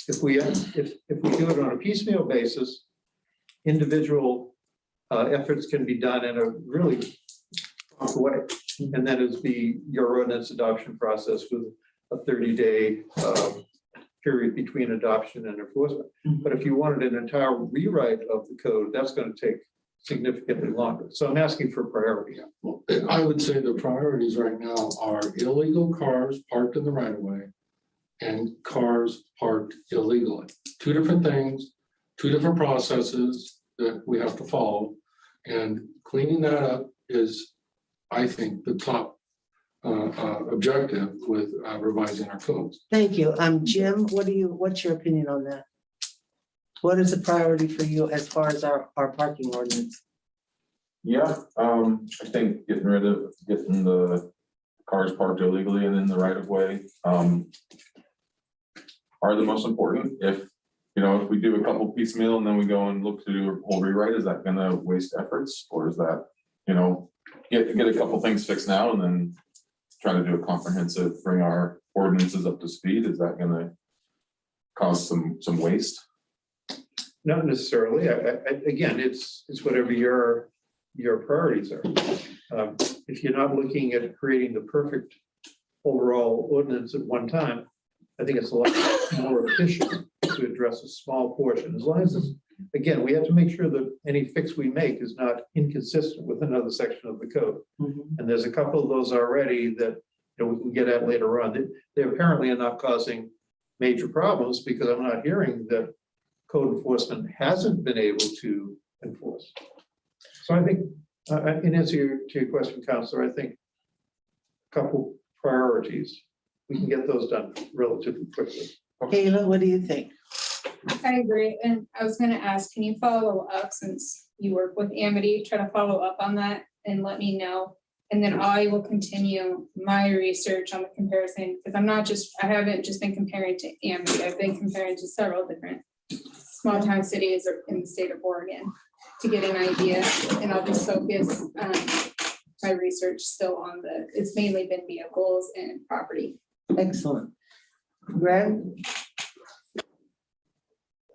if we do it on a piecemeal basis, individual efforts can be done in a really proper way. And that is your ordinance adoption process with a 30-day period between adoption and enforcement. But if you wanted an entire rewrite of the code, that's going to take significantly longer. So I'm asking for priority. Well, I would say the priorities right now are illegal cars parked in the right of way and cars parked illegally. Two different things, two different processes that we have to follow. And cleaning that up is, I think, the top objective with revising our codes. Thank you. Jim, what's your opinion on that? What is the priority for you as far as our parking ordinance? Yeah, I think getting the cars parked illegally and in the right of way are the most important. If we do a couple piecemeal and then we go and look to do a whole rewrite, is that gonna waste efforts? Or is that, get a couple things fixed now and then try to do a comprehensive, bring our ordinances up to speed? Is that gonna cause some waste? Not necessarily. Again, it's whatever your priorities are. If you're not looking at creating the perfect overall ordinance at one time, I think it's a lot more efficient to address a small portion. As long as it's, again, we have to make sure that any fix we make is not inconsistent with another section of the code. And there's a couple of those already that we can get at later on. They apparently are not causing major problems because I'm not hearing that code enforcement hasn't been able to enforce. So I think, in answer to your question, Councilor, I think a couple priorities, we can get those done relatively quickly. Kayla, what do you think? I agree, and I was gonna ask, can you follow up since you work with Amity, try to follow up on that and let me know? And then I will continue my research on the comparison, because I haven't just been comparing to Amity, I've been comparing to several different small town cities in the state of Oregon to get an idea, and I'll just focus my research still on it's mainly been vehicles and property. Excellent. Greg?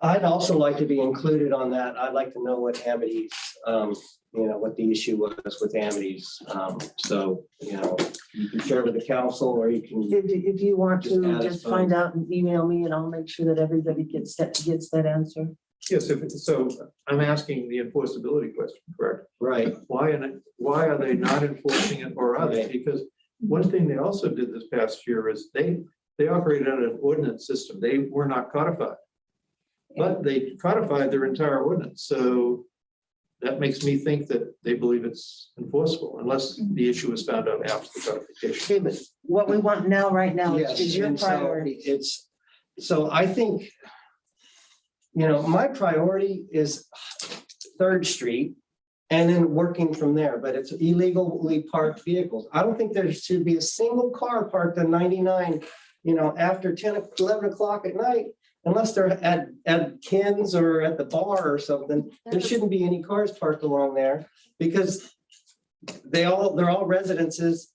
I'd also like to be included on that. I'd like to know what Amity's, what the issue was with Amity's. So, you can share with the council or you can. If you want Just to, add just us find both. out and email me and I'll make sure that everybody gets that answer. Yes, so I'm asking the enforceability question, correct? Right. Why are they not enforcing it, or are they? Because one thing they also did this past year is they operated on an ordinance system. They were not codified, but they codified their entire ordinance. So that makes me think that they believe it's enforceable unless the issue is found out after the codification. Okay, but what we want right now Yes, is your and so priority. So I think, my priority is 3rd Street and then working from there, but it's illegally parked vehicles. I don't think there should be a single car parked on 99, after 11 o'clock at night, unless they're at Ken's or at the bar or something. There shouldn't be any cars parked along there because they're all residences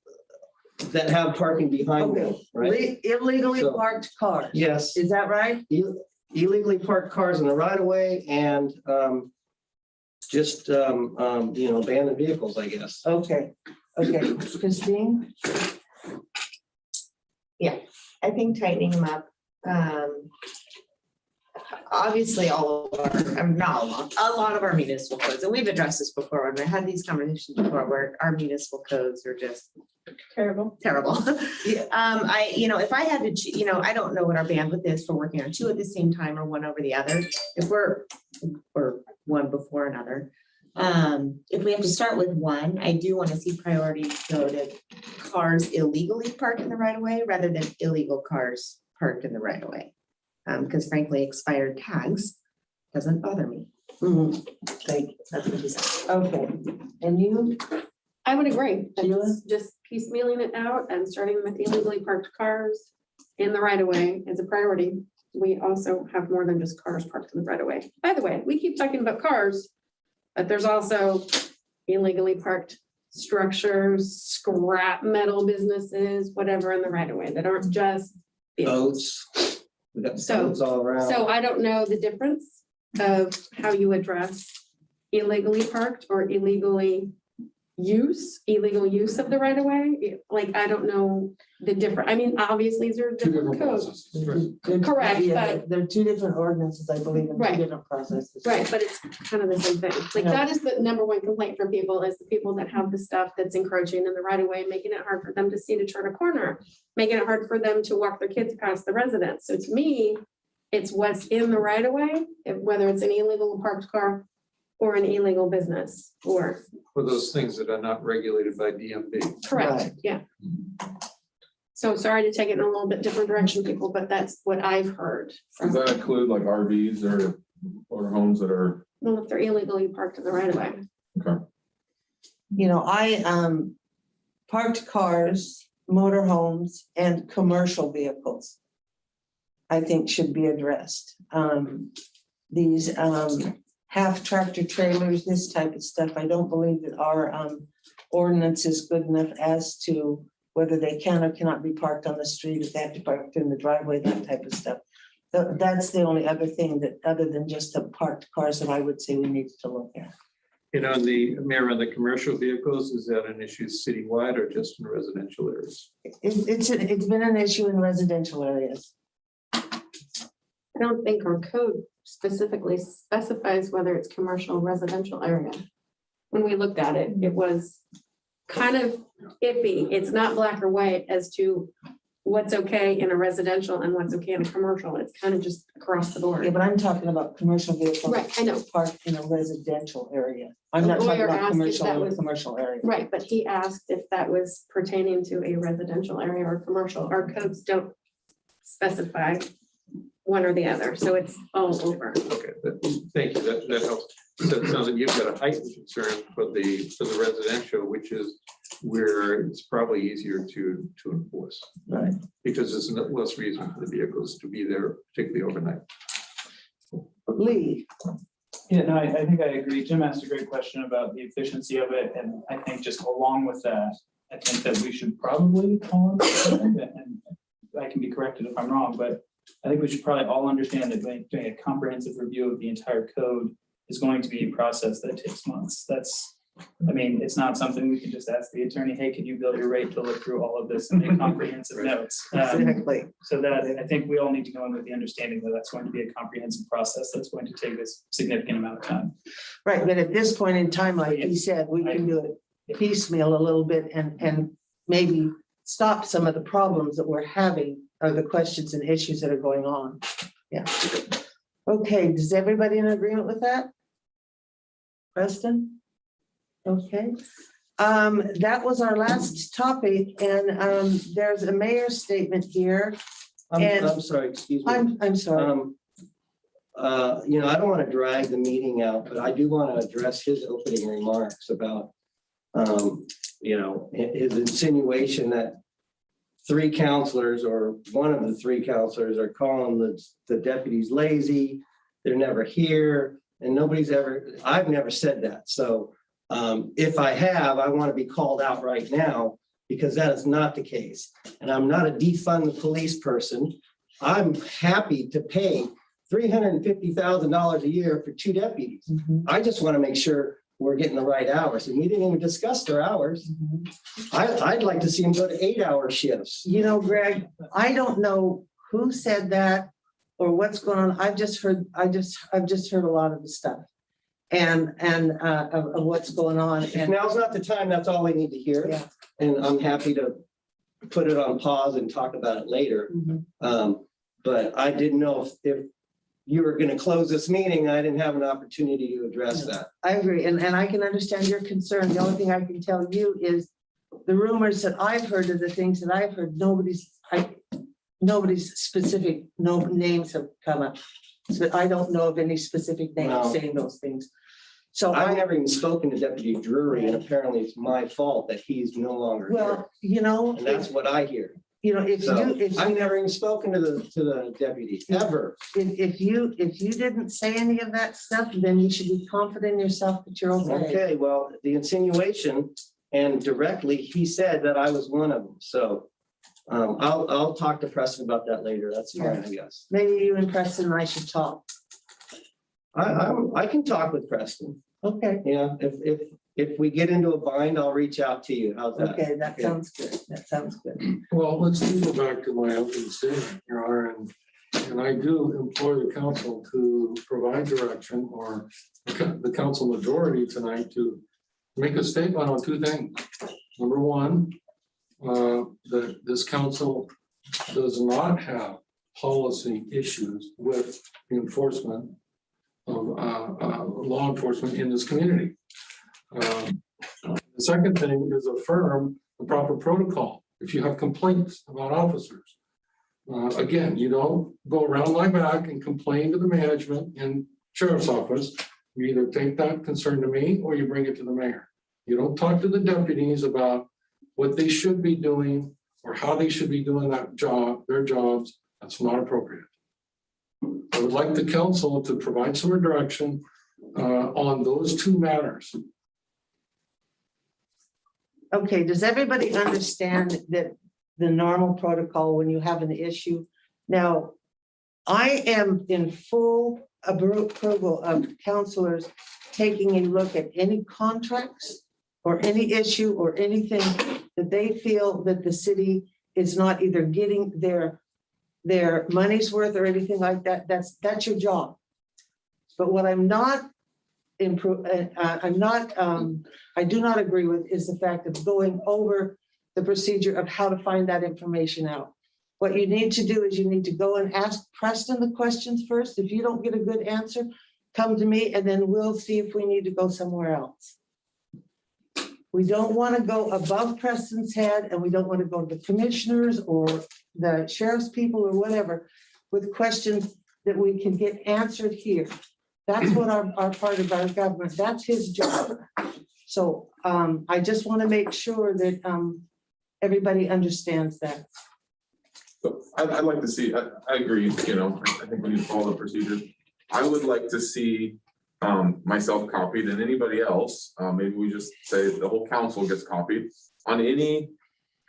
that have parking behind them, right? Illegally So- parked cars. Yes. Is that right? Illegally parked cars in the right of way and abandoned vehicles, I guess. Okay, Christine? I think tightening them up. Obviously, all of a lot of our municipal codes, and we've addressed this before, and I had these conversations before where our municipal codes are just terrible. If I had to, I don't know what our bandwidth is for working on 2 at the same time or one over the other. If we're one before another. If we have to start with one, I do want to see priority go to cars illegally parked in the right of way rather than illegal cars parked in the right of way. Because frankly, expired tags doesn't bother me. Thank you. That's what he said. Okay, and you? I would agree. Sheila? It's just piecemealing it out and starting with illegally parked cars in the right of way is a priority. We also have more than just cars parked in the right of way. By the way, we keep talking about cars, but there's also illegally parked structures, scrap metal businesses, whatever in the right of way that aren't just vehicles. Boats. We got So- boats all around. So I don't know the difference of how you address illegally parked or illegally illegal use of the right of way. Like, I don't know the different, I mean, obviously, there are Two different different codes. processes. Correct, Yeah, but- there are two different ordinances, I believe, and two Right. different processes. Right, but it's kind of the same thing. Like, Yeah. that is the number one complaint from people, is the people that have the stuff that's encroaching in the right of way, making it hard for them to see to turn a corner, making it hard for them to walk their kids past the residence. So to me, it's what's in the right of way, whether it's an illegal parked car or an illegal business, or, For those things that are not regulated by DMV. correct, Right. yeah. So sorry to take it in a little bit different direction, people, but that's what I've heard. Does that include like RVs or homes that are, Well, if they're illegally parked in the right of way. okay, You know, parked cars, motorhomes, and commercial vehicles, I think should be addressed. These half tractor trailers, this type of stuff, I don't believe that our ordinance is good enough as to whether they can or cannot be parked on the street, if they have to park in the driveway, that type of stuff. That's the only other thing that, other than just the parked cars, that I would say we need to look at. You know, the mayor, on the commercial vehicles, is that an issue citywide or just in residential areas? It's been an issue in residential areas. I don't think our code specifically specifies whether it's commercial or residential area. When we looked at it, it was kind of iffy. It's not black or white as to what's okay in a residential and what's okay in a commercial. It's kind of just across the Yeah, board. but I'm talking about commercial vehicles. Right, I know. Parked in a residential area. I'm not The talking lawyer about asked if commercial that in a was- commercial area. Right, but he asked if that was pertaining to a residential area or commercial. Our codes don't specify one or the other, so it's all over. Okay, thank you, that helps. So it sounds like you've got a heightened concern for the residential, which is where it's probably easier to enforce. Right. Because there's less reason for the vehicles to be there, particularly overnight. Lee, Yeah, no, I think I agree. Jim asked a great question about the efficiency of it, and I think just along with that, I think that we should probably call it, and I can be corrected if I'm wrong, but I think we should probably all understand that doing a comprehensive review of the entire code is going to be a process that takes months. I mean, it's not something we can just ask the attorney, hey, can you build your rate to look through all of this and make comprehensive notes? exactly. So that, I think we all need to go in with the understanding that that's going to be a comprehensive process that's going to take this significant amount of time. Right, but at this point in time, like he said, we can do it piecemeal a little bit and maybe stop some of the problems that we're having, or the questions and issues that are going on. Yeah. Okay, does everybody in agreement with that? Preston? Okay. That was our last topic, and there's a mayor's statement here. And- I'm sorry, excuse me. I'm sorry. You know, I don't want to drag the meeting out, but I do want to address his opening remarks about, you know, his insinuation that three counselors, or one of the three counselors, are calling the deputies lazy. They're never here, and I've never said that. So if I have, I want to be called out right now, because that is not the case. And I'm not a defund the police person. I'm happy to pay $350,000 a year for two deputies. Mhm. I just want to make sure we're getting the right hours, and we didn't even discuss their hours. I'd like to see them go to 8-hour shifts. You know, Greg, I don't know who said that or what's going on. I've just heard a lot of the stuff and of what's going on. If And now's not the time, that's all we need to hear. yeah. And I'm happy to put it on pause and talk about it later. Mhm. But I didn't know if you were going to close this meeting. I didn't have an opportunity to address Yeah. that. I agree. And I can understand your concern. The only thing I can tell you is the rumors that I've heard are the things that I've heard. Nobody's specific, no names have come up. So I don't know of any specific names No. saying those things. So I've never even spoken to Deputy Drury, and apparently it's my fault that he's no longer here. well, you know, And that's what I hear. if So you, I've never even spoken to the deputy, ever. if you didn't say any of that stuff, then you should be confident in yourself that you're okay. Okay, well, the insinuation, and directly, he said that I was one of them. So I'll talk to Preston about that later. That's fine, I guess. Maybe you and Preston and I should talk. I can talk with Preston. Okay, Yeah, if we get into a bind, I'll reach out to you. How's that? Okay, that sounds good. That sounds good. Well, let's go back to my opening statement, Your Honor, and I do implore the council to provide direction or the council majority tonight to make a statement on two things. Number one, that this council does not have policy issues with the enforcement of law enforcement in this community. The second thing is affirm the proper protocol. If you have complaints about officers, again, you don't go around my back and complain to the management and sheriff's office. You either take that concern to me or you bring it to the mayor. You don't talk to the deputies about what they should be doing or how they should be doing that job, their jobs. That's not appropriate. I would like the council to provide some direction on those two matters. Okay, does everybody understand that the normal protocol when you have an issue? Now, I am in full approval of counselors taking a look at any contracts or any issue or anything that they feel that the city is not either getting their money's worth or anything like that. That's your job. But what I'm not I do not agree with is the fact of going over the procedure of how to find that information out. What you need to do is you need to go and ask Preston the questions first. If you don't get a good answer, come to me and then we'll see if we need to go somewhere else. We don't want to go above Preston's head and we don't want to go to the commissioners or the sheriff's people or whatever with questions that we can get answered here. That's what our part of our government, that's his job. So I just want to make sure that everybody understands that. So I'd like to see, I agree, you know, I think we need to follow the procedures. I would like to see myself copied and anybody else, maybe we just say the whole council gets copied on any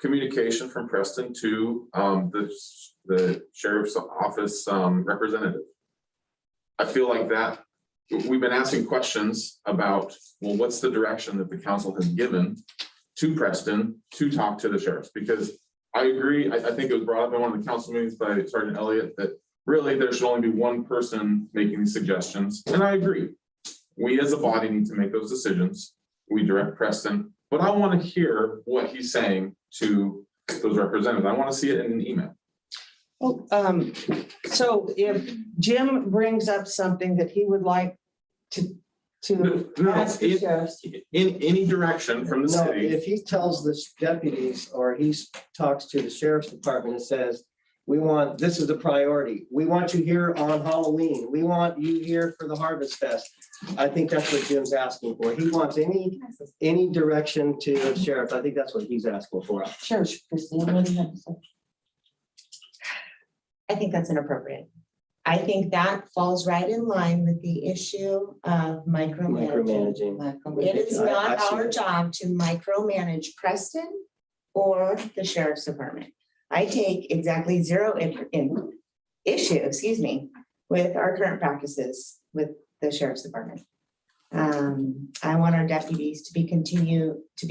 communication from Preston to the sheriff's office representative. I feel like that we've been asking questions about, well, what's the direction that the council has given to Preston to talk to the sheriffs? Because I agree, I think it was brought up in one of the council meetings by Sgt Elliot that really there should only be one person making these suggestions. And I agree. We as a body need to make those decisions. We direct Preston, but I want to hear what he's saying to those representatives. I want to see it in an email. Oh, so if Jim brings up something that he would like to No, ask the if- sheriffs, in any direction from the No, city. if he tells the deputies or he talks to the sheriff's department and says, this is a priority. We want you here on Halloween. We want you here for the Harvest Fest. I think that's what Jim's asking for. He wants any direction to the sheriff. I think that's what he's asking for. sure, Christine, what do you have to say? I think that's inappropriate. I think that falls right in line with the issue of micromanaging. It is I not see our it. job to micromanage Preston or the sheriff's department. I take exactly zero issue, with our current practices with the sheriff's department. I want our deputies to be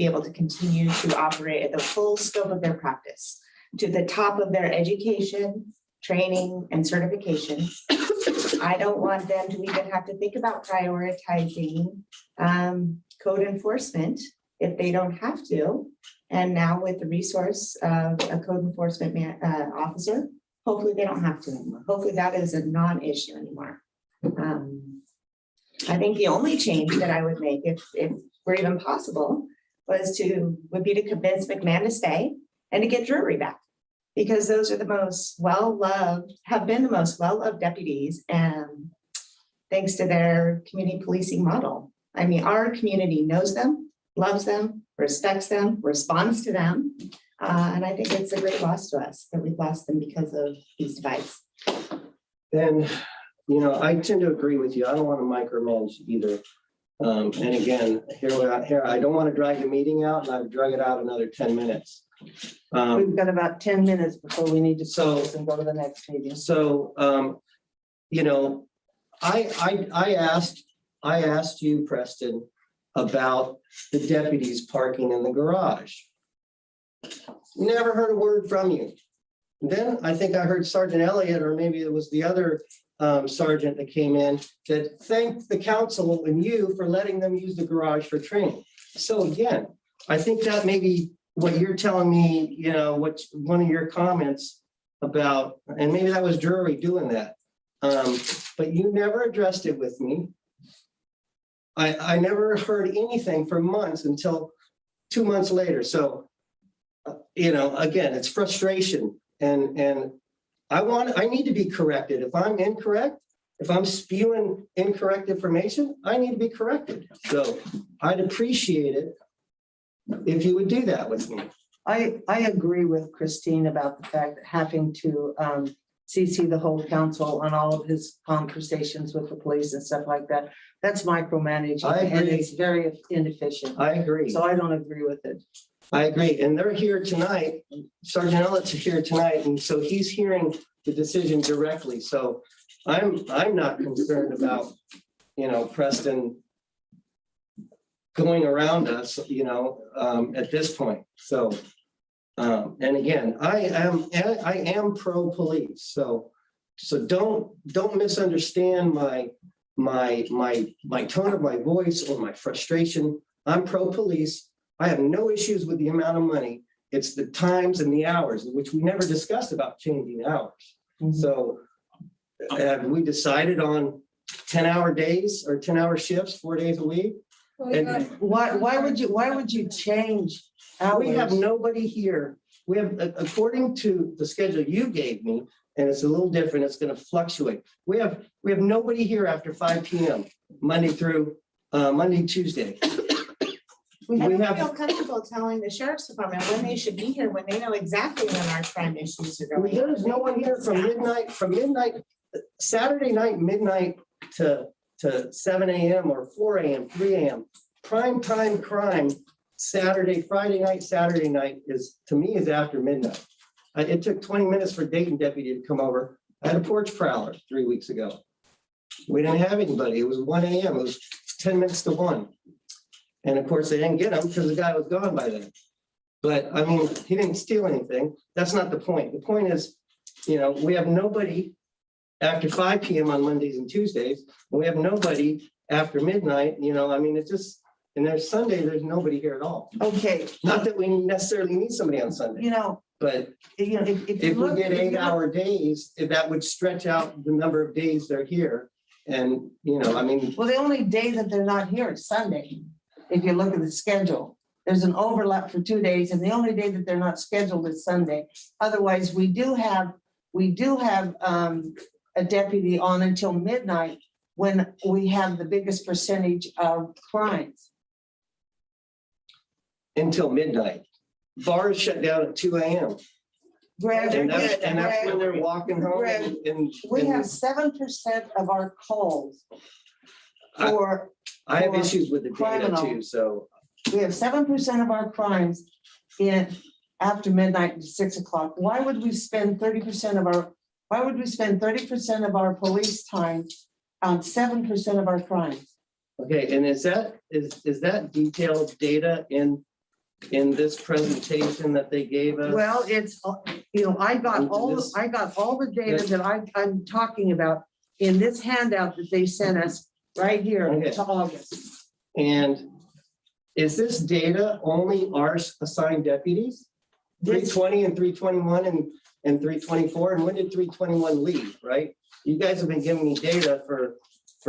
able to continue to operate at the full scope of their practice, to the top of their education, training, and certifications. I don't want them to even have to think about prioritizing code enforcement if they don't have to. And now with the resource of a code enforcement officer, hopefully they don't have to anymore. Hopefully that is a non-issue anymore. I think the only change that I would make if were even possible would be to convince McMahon to stay and to get Drury back. Because those are the most well-loved, have been the most well-loved deputies, and thanks to their community policing model. I mean, our community knows them, loves them, respects them, responds to them. And I think it's a great loss to us that we've lost them because of these divides. Then, I tend to agree with you. I don't want to micromanage either. And again, here, I don't want to drag the meeting out, and I've drug it out another 10 minutes. We've got about 10 minutes before we need to close and go to the next meeting. So, I asked you, Preston, about the deputies parking in the garage. Never heard a word from you. Then I think I heard Sgt Elliot, or maybe it was the other sergeant that came in, that thanked the council and you for letting them use the garage for training. So again, I think that maybe what you're telling me, you know, what's one of your comments about, and maybe that was Drury doing that. But you never addressed it with me. I never heard anything for months until 2 months later. So, you know, again, it's frustration, and I need to be corrected. If I'm incorrect, if I'm spewing incorrect information, I need to be corrected. So I'd appreciate it if you would do that with me. I agree with Christine about the fact that having to CC the whole council on all of his conversations with the police and stuff like that. That's micromanaging. I agree. And it's very inefficient. I agree. So I don't agree with it. I agree. And they're here tonight. Sgt Elliott's here tonight. And so he's hearing the decision directly. So I'm not concerned about, you know, Preston going around us, you know, at this point. So, and again, I am pro-police. So don't misunderstand my tone of my voice or my frustration. I'm pro-police. I have no issues with the amount of money. It's the times and the hours, which we never discussed about changing hours. Mhm. So have we decided on 10-hour days or 10-hour shifts, 4 days a week? And Why would you change hours? we have nobody here. We have, according to the schedule you gave me, and it's a little different, it's going to fluctuate. We have nobody here after 5 p.m. Monday, Tuesday. I We don't have, feel comfortable telling the sheriff's department when they should be here, when they know exactly when our crime issues are going. there's no one here from midnight, Saturday night, midnight to 7 a.m. or 4 a.m., 3 a.m. Prime time crime, Friday night, Saturday night to me is after midnight. It took 20 minutes for Dayton deputy to come over. I had a porch prowler 3 weeks ago. We didn't have anybody. It was 1 a.m. It was 10 minutes to 1. And of course, they didn't get him because the guy was gone by then. But I mean, he didn't steal anything. That's not the point. The point is, you know, we have nobody after 5 p.m. on Mondays and Tuesdays. And we have nobody after midnight, you know, I mean, it's just, and there's Sunday, there's nobody here at all. Okay, Not that we necessarily need somebody on Sunday, you know, but if you if we look get if you look- 8-hour days, that would stretch out the number of days they're here. And, you know, I mean, well, the only day that they're not here is Sunday. If you look at the schedule, there's an overlap for 2 days, and the only day that they're not scheduled is Sunday. Otherwise, we do have a deputy on until midnight when we have the biggest percentage of crimes. until midnight. Bars shut down at 2 a.m. Greg, And that's when they're walking home Greg, and. we have 7% of our calls for, I have for issues with the data criminal. too, so. we have 7% of our crimes in after midnight to 6 o'clock. Why would we spend 30% of our police time on 7% of our crimes? Okay, and is that detailed data in this presentation that they gave us? Well, it's, you know, I got all the data that I'm talking about in this handout that they sent us right here Okay. to August. And is this data only our assigned deputies? This- 320 and 321 and 324, and when did 321 leave, right? You guys have been giving me data for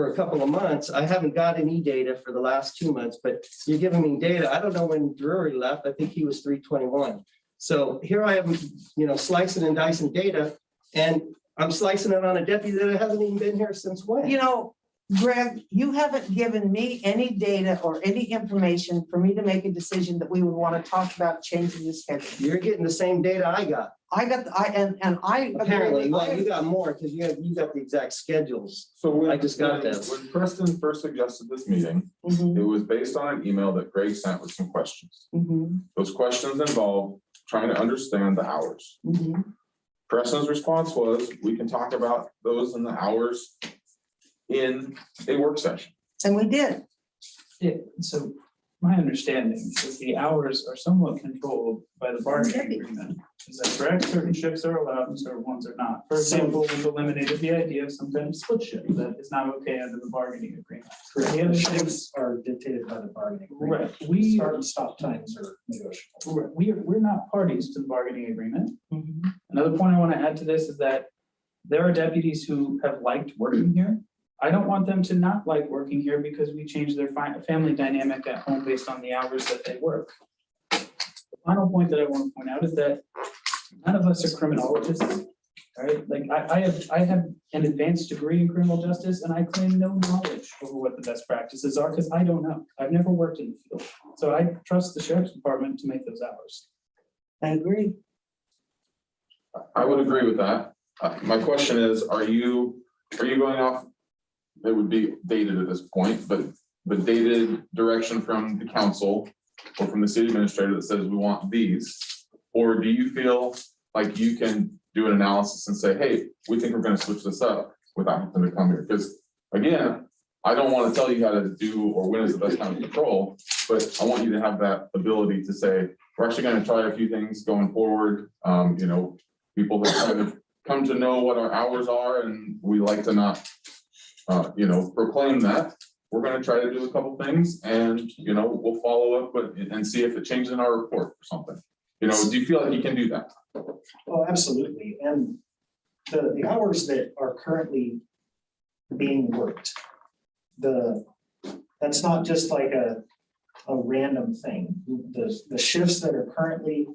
a couple of months. I haven't got any data for the last 2 months, but you're giving me data. I don't know when Drury left. I think he was 321. So here I am, you know, slicing and dicing data, and I'm slicing it on a deputy that hasn't even been here since when? You know, Greg, you haven't given me any data or any information for me to make a decision that we would want to talk about changing the schedule. You're getting the same data I got. I Apparently, well, you got more because you got the exact schedules. So when I just got when- this. When Preston first suggested this meeting, Mhm, it was based on an email that Greg sent with some questions. mhm, Those questions involved trying to understand the hours. mhm. Preston's response was, we can talk about those in the hours in a work session. And we did. So my understanding is the hours are somewhat controlled by the bargaining agreement. Is that correct? Certain shifts are allowed and certain ones are not. For example, we've eliminated the idea of some kind of split shift that is not okay under the bargaining agreement. The other shifts are dictated by the bargaining agreement. Right, we Start and stop times are negotiable. we're not parties to the bargaining agreement. Another point I want to add to this is that there are deputies who have liked working here. I don't want them to not like working here because we changed their family dynamic at home based on the hours that they work. The final point that I want to point out is that none of us are criminologists, right? Like I have an advanced degree in criminal justice and I claim no knowledge over what the best practices are because I don't know. I've never worked in the field. So I trust the sheriff's department to make those hours. I agree. I would agree with that. My question is, are you going off, it would be dated at this point, but dated direction from the council or from the city administrator that says we want these? Or do you feel like you can do an analysis and say, hey, we think we're going to switch this up without having to come here? Because again, I don't want to tell you how to do or when is the best time to control, but I want you to have that ability to say, we're actually going to try a few things going forward. You know, people that kind of come to know what our hours are and we like to not, you know, proclaim that. We're going to try to do a couple things and, you know, we'll follow up and see if it changes in our report or something. You know, do you feel like you can do that? Oh, absolutely. And the hours that are currently being worked, that's not just like a random thing. The shifts that are currently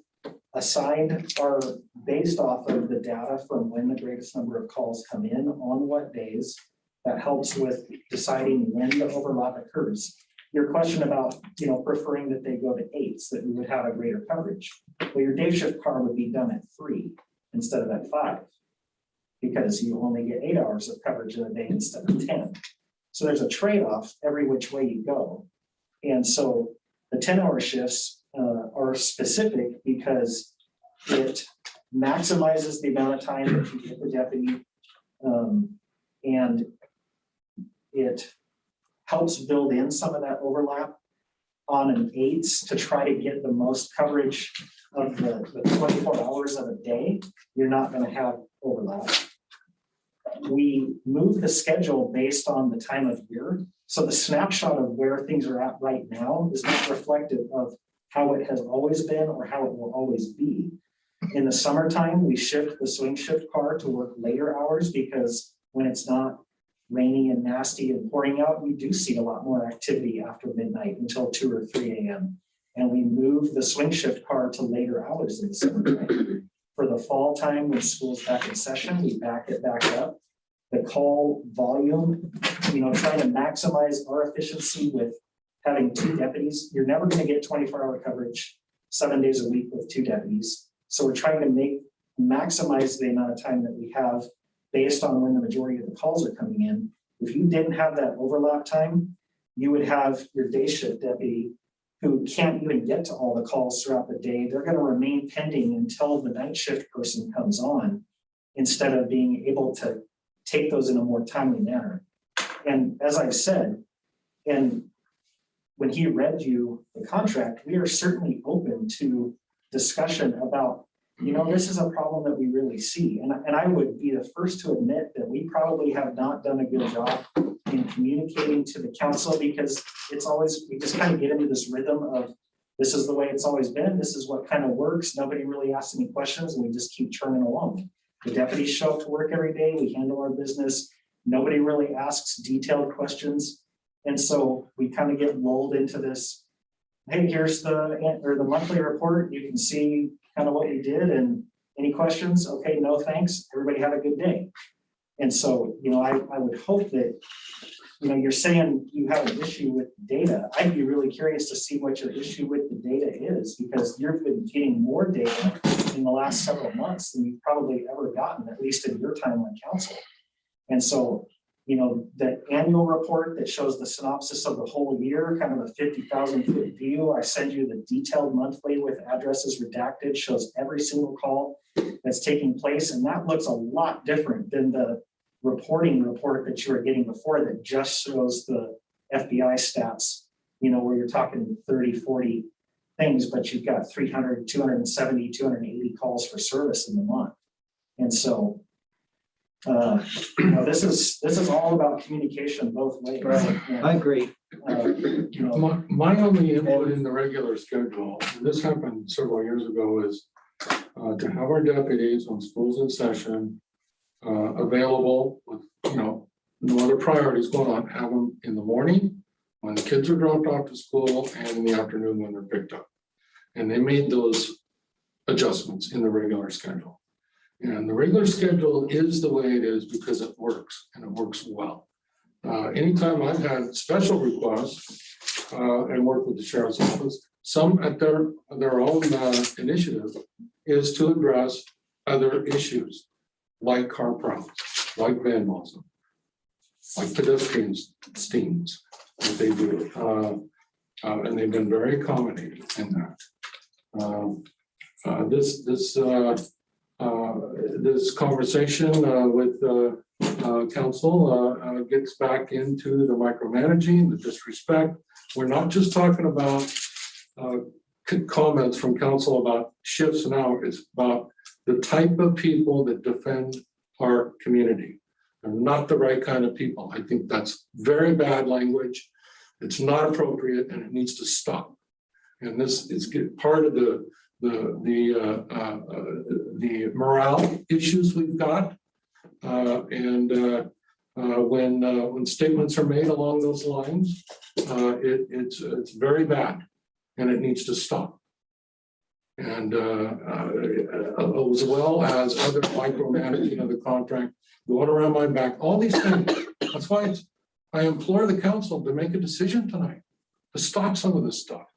assigned are based off of the data from when the greatest number of calls come in on what days. That helps with deciding when the overlap occurs. Your question about, you know, preferring that they go to 8s, that we would have a greater coverage. Well, your day shift car would be done at 3 instead of at 5, because you only get 8 hours of coverage in a day instead of 10. So there's a trade-off every which way you go. And so the 10-hour shifts are specific because it maximizes the amount of time that you get the deputy, and it helps build in some of that overlap on an 8s to try to get the most coverage of the 24 hours of a day. You're not going to have overlap. We move the schedule based on the time of year. So the snapshot of where things are at right now is not reflective of how it has always been or how it will always be. In the summertime, we shift the swing shift car to work later hours because when it's not rainy and nasty and pouring out, we do see a lot more activity after midnight until 2 or 3 a.m. And we move the swing shift car to later hours in the summertime. For the fall time, when school's back in session, we back it back up. The call volume, you know, trying to maximize our efficiency with having 2 deputies. You're never going to get 24-hour coverage 7 days a week with 2 deputies. So we're trying to maximize the amount of time that we have based on when the majority of the calls are coming in. If you didn't have that overlap time, you would have your day shift deputy who can't even get to all the calls throughout the day. They're going to remain pending until the night shift person comes on, instead of being able to take those in a more timely manner. And as I've said, and when he read you the contract, we are certainly open to discussion about, you know, this is a problem that we really see. And I would be the first to admit that we probably have not done a good job in communicating to the council, because it's always, we just kind of get into this rhythm of, this is the way it's always been. This is what kind of works. Nobody really asks any questions and we just keep churning along. The deputies show up to work every day. We handle our business. Nobody really asks detailed questions. And so we kind of get lulled into this, hey, here's the monthly report. You can see kind of what we did, and any questions? Okay, no thanks. Everybody have a good day. And so, you know, I would hope that, you know, you're saying you have an issue with data. I'd be really curious to see what your issue with the data is, because you've been getting more data in the last several months than you've probably ever gotten, at least in your time on council. And so, you know, the annual report that shows the synopsis of the whole year, kind of a 50,000-foot view. I send you the detailed monthly with addresses redacted, shows every single call that's taking place. And that looks a lot different than the reporting report that you were getting before that just shows the FBI stats, where you're talking 30, 40 things, but you've got 300, 270, 280 calls for service in the month. And so, this is all about communication both ways. Right. And, I agree. My only input in the regular schedule, and this happened several years ago, is to have our deputies when school's in session available with, no other priorities going on, have them in the morning when the kids are dropped off to school and in the afternoon when they're picked up. And they made those adjustments in the regular schedule. And the regular schedule is the way it is because it works and it works well. Anytime I've had special requests and work with the sheriff's office, some at their own initiative is to address other issues like car problems, like vandalism, like pedestrian stings that they do. And they've been very accommodating in that. This conversation with council gets back into the micromanaging, the disrespect. We're not just talking about comments from council about shifts and hours. It's about the type of people that defend our community. They're not the right kind of people. I think that's very bad language. It's not appropriate and it needs to stop. And this is part of the morale issues we've got. When statements are made along those lines, it's very bad and it needs to stop. And as well as other micromanaging of the contract, going around my back, all these things. That's why I implore the council to make a decision tonight to stop some of this stuff.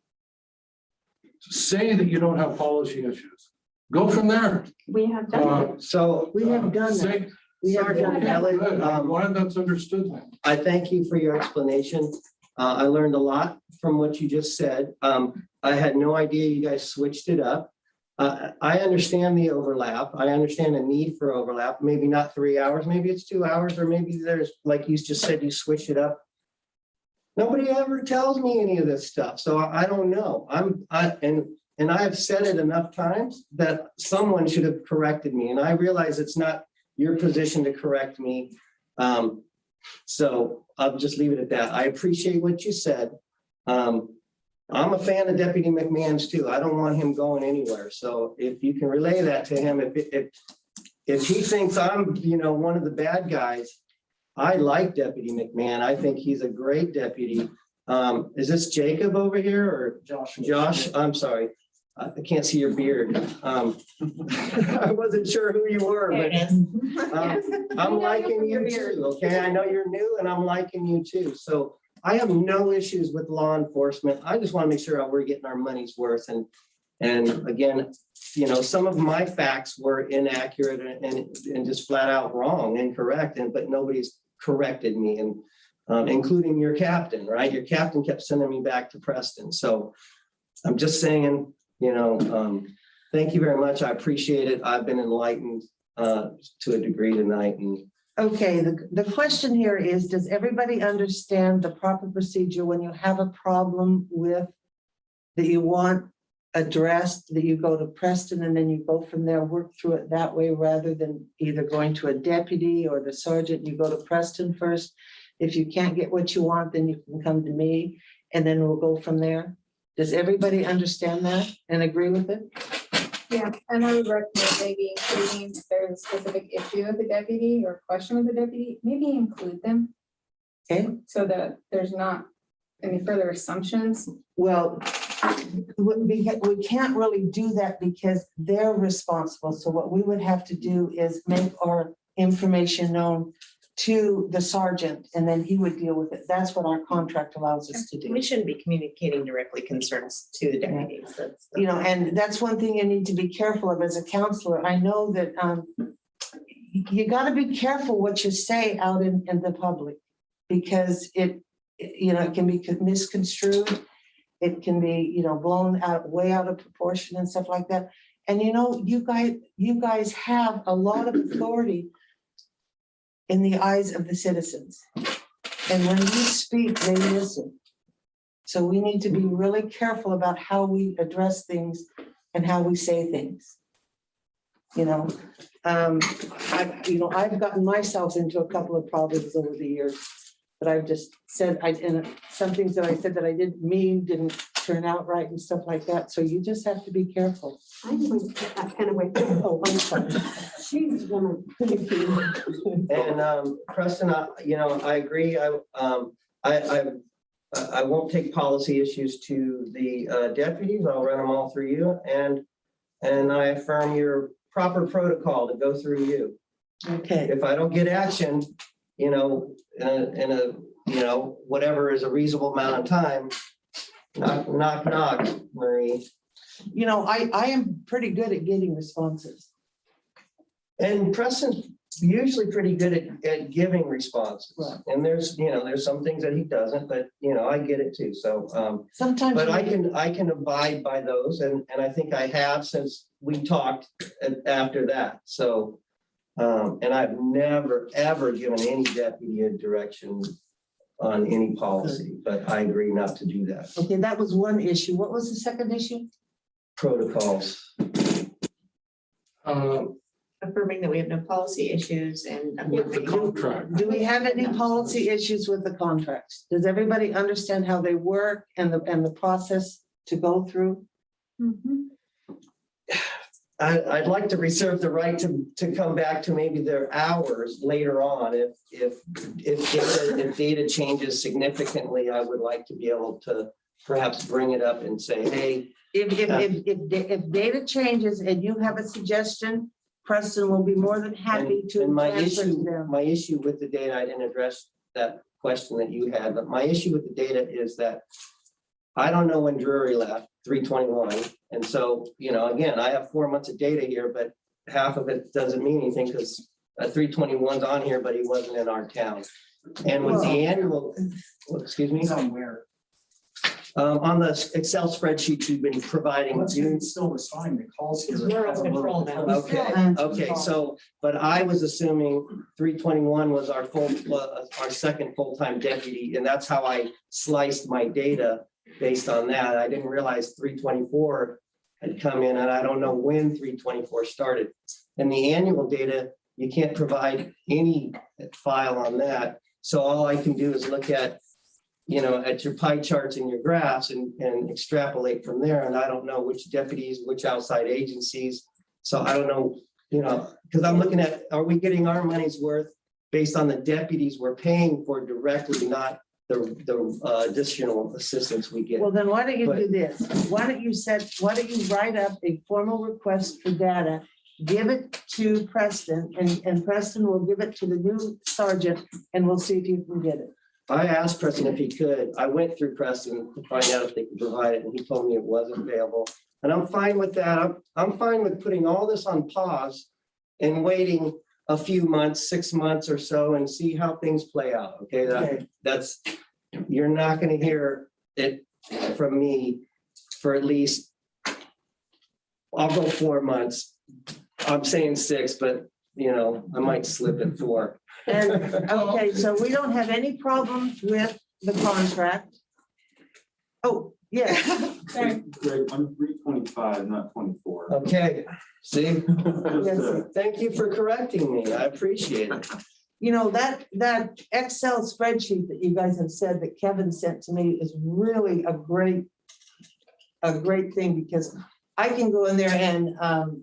Say that you don't have policy issues. Go from there. We have done. So We have done that. We have done Sergeant that. Elliot, I'm glad that's understood now. I thank you for your explanation. I learned a lot from what you just said. I had no idea you guys switched it up. I understand the overlap. I understand the need for overlap. Maybe not 3 hours, maybe it's 2 hours, or maybe there's, like you just said, you switch it up. Nobody ever tells me any of this stuff, so I don't know. And I've said it enough times that someone should have corrected me, and I realize it's not your position to correct me. So I'll just leave it at that. I appreciate what you said. I'm a fan of Deputy McMahon's too. I don't want him going anywhere. So if you can relay that to him, if he thinks I'm, one of the bad guys, I like Deputy McMahon. I think he's a great deputy. Is this Jacob over here or Josh? I'm sorry. I can't see your beard. I wasn't sure who you were, but I'm liking you too. Okay, I know you're new and I'm liking you too. So I have no issues with law enforcement. I just want to make sure we're getting our money's worth. And again, some of my facts were inaccurate and just flat out wrong, incorrect, but nobody's corrected me, and including your captain, right? Your captain kept sending me back to Preston. So I'm just saying, thank you very much. I appreciate it. I've been enlightened to a degree tonight. And Okay, the question here is, does everybody understand the proper procedure when you have a problem with that you want addressed, that you go to Preston and then you go from there, work through it that way rather than either going to a deputy or the sergeant, you go to Preston first. If you can't get what you want, then you can come to me and then we'll go from there. Does everybody understand that and agree with it? Yeah, and I would recommend maybe including if there's a specific issue with the deputy or question with the deputy, maybe include them. Okay. So that there's not any further assumptions. Well, we can't really do that because they're responsible. So what we would have to do is make our information known to the sergeant and then he would deal with it. That's what our contract allows us to do. We shouldn't be communicating directly concerns to the deputies. And that's one thing you need to be careful of as a counselor. I know that you got to be careful what you say out in the public because it can be misconstrued. It can be, blown out way out of proportion and stuff like that. And you guys have a lot of authority in the eyes of the citizens. And when you speak, they listen. So we need to be really careful about how we address things and how we say things. You know, I've gotten myself into a couple of problems over the years. But I've just said, and some things that I said that I didn't mean didn't turn out right and stuff like that. So you just have to be careful. I'm going to put that pen away. Oh, I'm sorry. She's woman. And Preston, I agree. I won't take policy issues to the deputies. I'll run them all through you, and I affirm your proper protocol to go through you. Okay. If I don't get action, in a whatever is a reasonable amount of time, knock, Marie. You know, I am pretty good at getting responses. And Preston's usually pretty good at giving responses. Right. And there's some things that he doesn't, but I get it too. So, Sometimes. but I can abide by those, and I think I have since we talked after that. So, and I've never, ever given any deputy a direction on any policy, but I agree not to do that. Okay, that was one issue. What was the second issue? Protocols. Affirming that we have no policy issues and. With the contract. Do we have any policy issues with the contracts? Does everybody understand how they work and the process to go through? I'd like to reserve the right to come back to maybe their hours later on. If data changes significantly, I would like to be able to perhaps bring it up and say, hey. If data changes and you have a suggestion, Preston will be more than happy to. And my transfer to them. issue with the data, I didn't address that question that you had, but my issue with the data is that I don't know when Drury left, 3/21. And so, again, I have 4 months of data here, but half of it doesn't mean anything because 3/21's on here, but he wasn't in our town. And with the annual, excuse me? Somewhere. On the Excel spreadsheet you've been providing. It's still responding to calls here. Okay, so, but I was assuming 3/21 was our second full-time deputy, and that's how I sliced my data based on that. I didn't realize 3/24 had come in, and I don't know when 3/24 started. And the annual data, you can't provide any file on that. So all I can do is look at your pie charts and your graphs and extrapolate from there. And I don't know which deputies, which outside agencies. So I don't know, because I'm looking at, are we getting our money's worth based on the deputies we're paying for directly, not the additional assistance we get? Well, then why don't you do this? Why don't you write up a formal request for data, give it to Preston, and Preston will give it to the new sergeant, and we'll see if you can get it. I asked Preston if he could. I went through Preston to find out if they could provide it, and he told me it wasn't available. And I'm fine with that. I'm fine with putting all this on pause and waiting a few months, 6 months or so, and see how things play out. Okay, that's you're not going to hear it from me for at least, I'll go 4 months. I'm saying 6, but I might slip at 4. And, okay, so we don't have any problems with the contract. Oh, yeah. Sorry. Greg, I'm 3/25, not 24. Okay, see? Yes. Thank you for correcting me. I appreciate it. That Excel spreadsheet that you guys have said that Kevin sent to me is really a great thing, because I can go in there and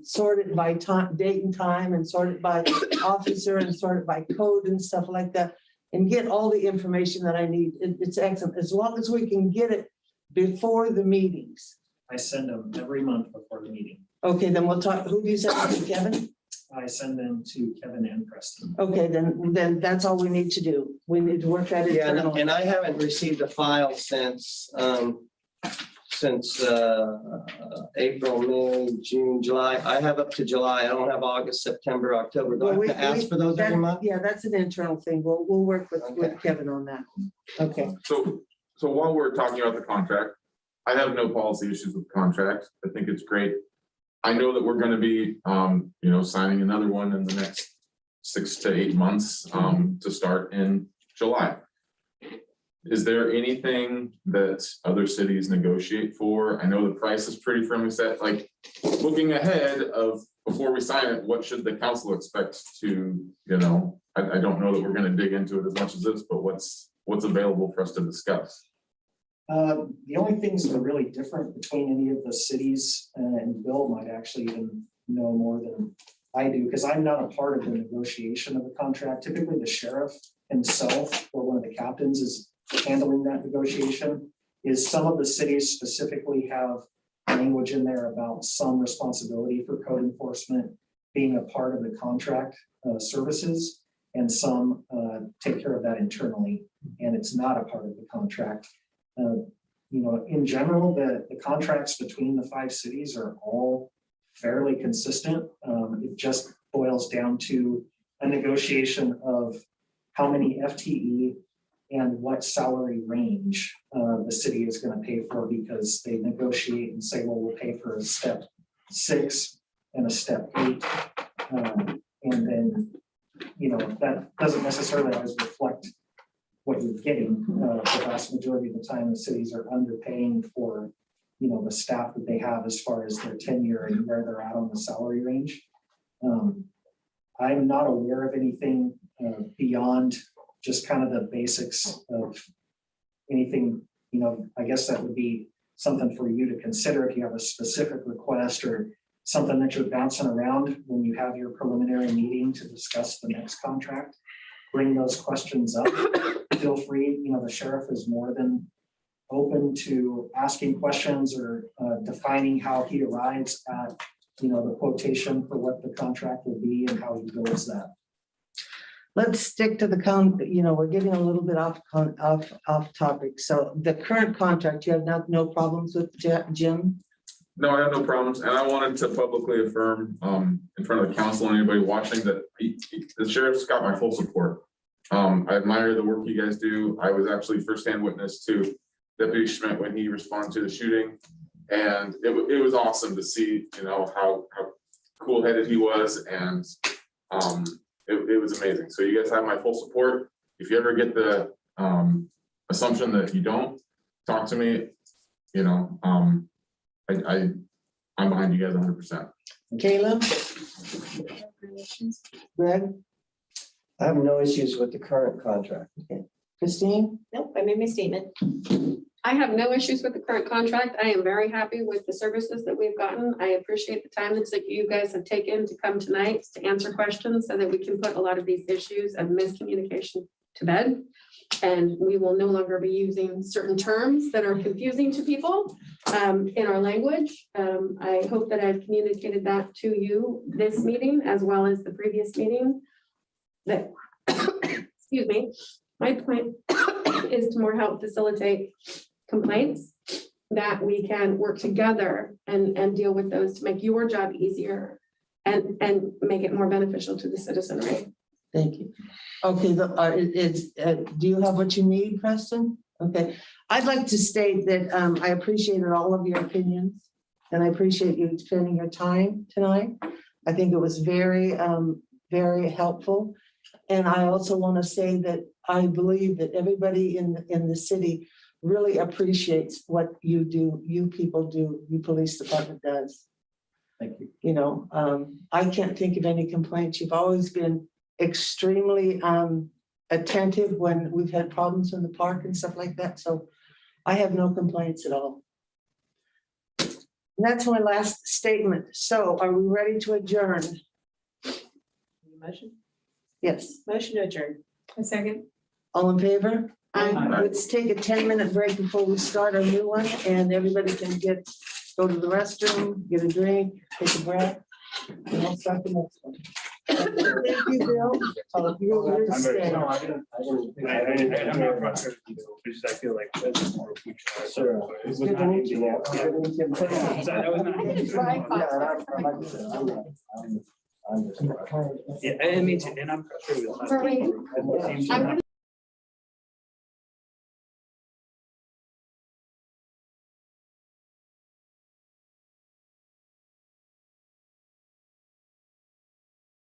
sort it by time, date and time, and sort it by officer, and sort it by code and stuff like that, and get all the information that I need. It's excellent, as long as we can get it before the meetings. I send them every month before the meeting. Okay, then we'll talk. Who do you send it to, Kevin? I send them to Kevin and Preston. Okay, then that's all we need to do. We need to work that Yeah, in. and I haven't received a file since April, May, June, July. I have up to July. I don't have August, September, October. Do I have to ask for those every month? Yeah, that's an internal thing. We'll work with Kevin on that. Okay. So while we're talking about the contract, I have no policy issues with the contract. I think it's great. I know that we're going to be, signing another one in the next 6 to 8 months to start in July. Is there anything that other cities negotiate for? I know the price is pretty firmly set, like looking ahead of, before we sign it, what should the council expect to, you know, I don't know that we're gonna dig into it as much as this, but what's available for us to discuss? The only things that are really different between any of the cities, and Bill might actually even know more than I do, because I'm not a part of the negotiation of the contract. Typically, the sheriff himself or one of the captains is handling that negotiation. Is some of the cities specifically have language in there about some responsibility for code enforcement being a part of the contract services, and some take care of that internally, and it's not a part of the contract. You know, in general, the contracts between the 5 cities are all fairly consistent. It just boils down to a negotiation of how many FTE and what salary range the city is going to pay for, because they negotiate and say, well, we'll pay for a step 6 and a step 8. And then, you know, that doesn't necessarily always reflect what you're getting. The vast majority of the time, the cities are underpaying for, you know, the staff that they have as far as their tenure and where they're at on the salary range. I'm not aware of anything beyond just kind of the basics of anything, you know. I guess that would be something for you to consider if you have a specific request or something that you're bouncing around when you have your preliminary meeting to discuss the next contract. Bring those questions up. Feel free, you know, the sheriff is more than open to asking questions or defining how he arrives at, you know, the quotation for what the contract will be and how he builds that. Let's stick to the you know, we're getting a little bit off topic. So the current contract, you have no problems with, Jim? No, I have no problems, and I wanted to publicly affirm in front of the council and anybody watching that the sheriff's got my full support. I admire the work you guys do. I was actually firsthand witness to Deputy Schmidt when he responded to the shooting, and it was awesome to see, you know, how cool-headed he was, and it was amazing. So you guys have my full support. If you ever get the assumption that you don't, talk to me. You know, I'm behind you guys 100%. Caleb? Greg? I have no issues with the current contract. Christine? Nope, I made my statement. I have no issues with the current contract. I am very happy with the services that we've gotten. I appreciate the time that you guys have taken to come tonight to answer questions so that we can put a lot of these issues of miscommunication to bed. And we will no longer be using certain terms that are confusing to people in our language. I hope that I've communicated that to you this meeting as well as the previous meeting. That, excuse me, my point is to more help facilitate complaints, that we can work together and deal with those to make your job easier and make it more beneficial to the citizenry. Thank you. Okay, do you have what you need, Preston? Okay, I'd like to state that I appreciated all of your opinions, and I appreciate you spending your time tonight. I think it was very, very helpful. And I also want to say that I believe that everybody in the city really appreciates what you do, you people do, you police department does. Thank you. You know, I can't think of any complaints. You've always been extremely attentive when we've had problems in the park and stuff like that. So I have no complaints at all. And that's my last statement. So are we ready to adjourn? Motion? Yes. Motion to adjourn. A second. All in favor? Aye. Let's take a 10-minute break before we start our new one, and everybody can go to the restroom, get a drink, take a breath, and we'll start the next one. Thank you, Bill. Oh, you're here to stay. I'm not frustrated, because I feel like that's more. Sure. It was not easy. Yeah. That was not easy. Yeah, and me too, and I'm frustrated with. I'm gonna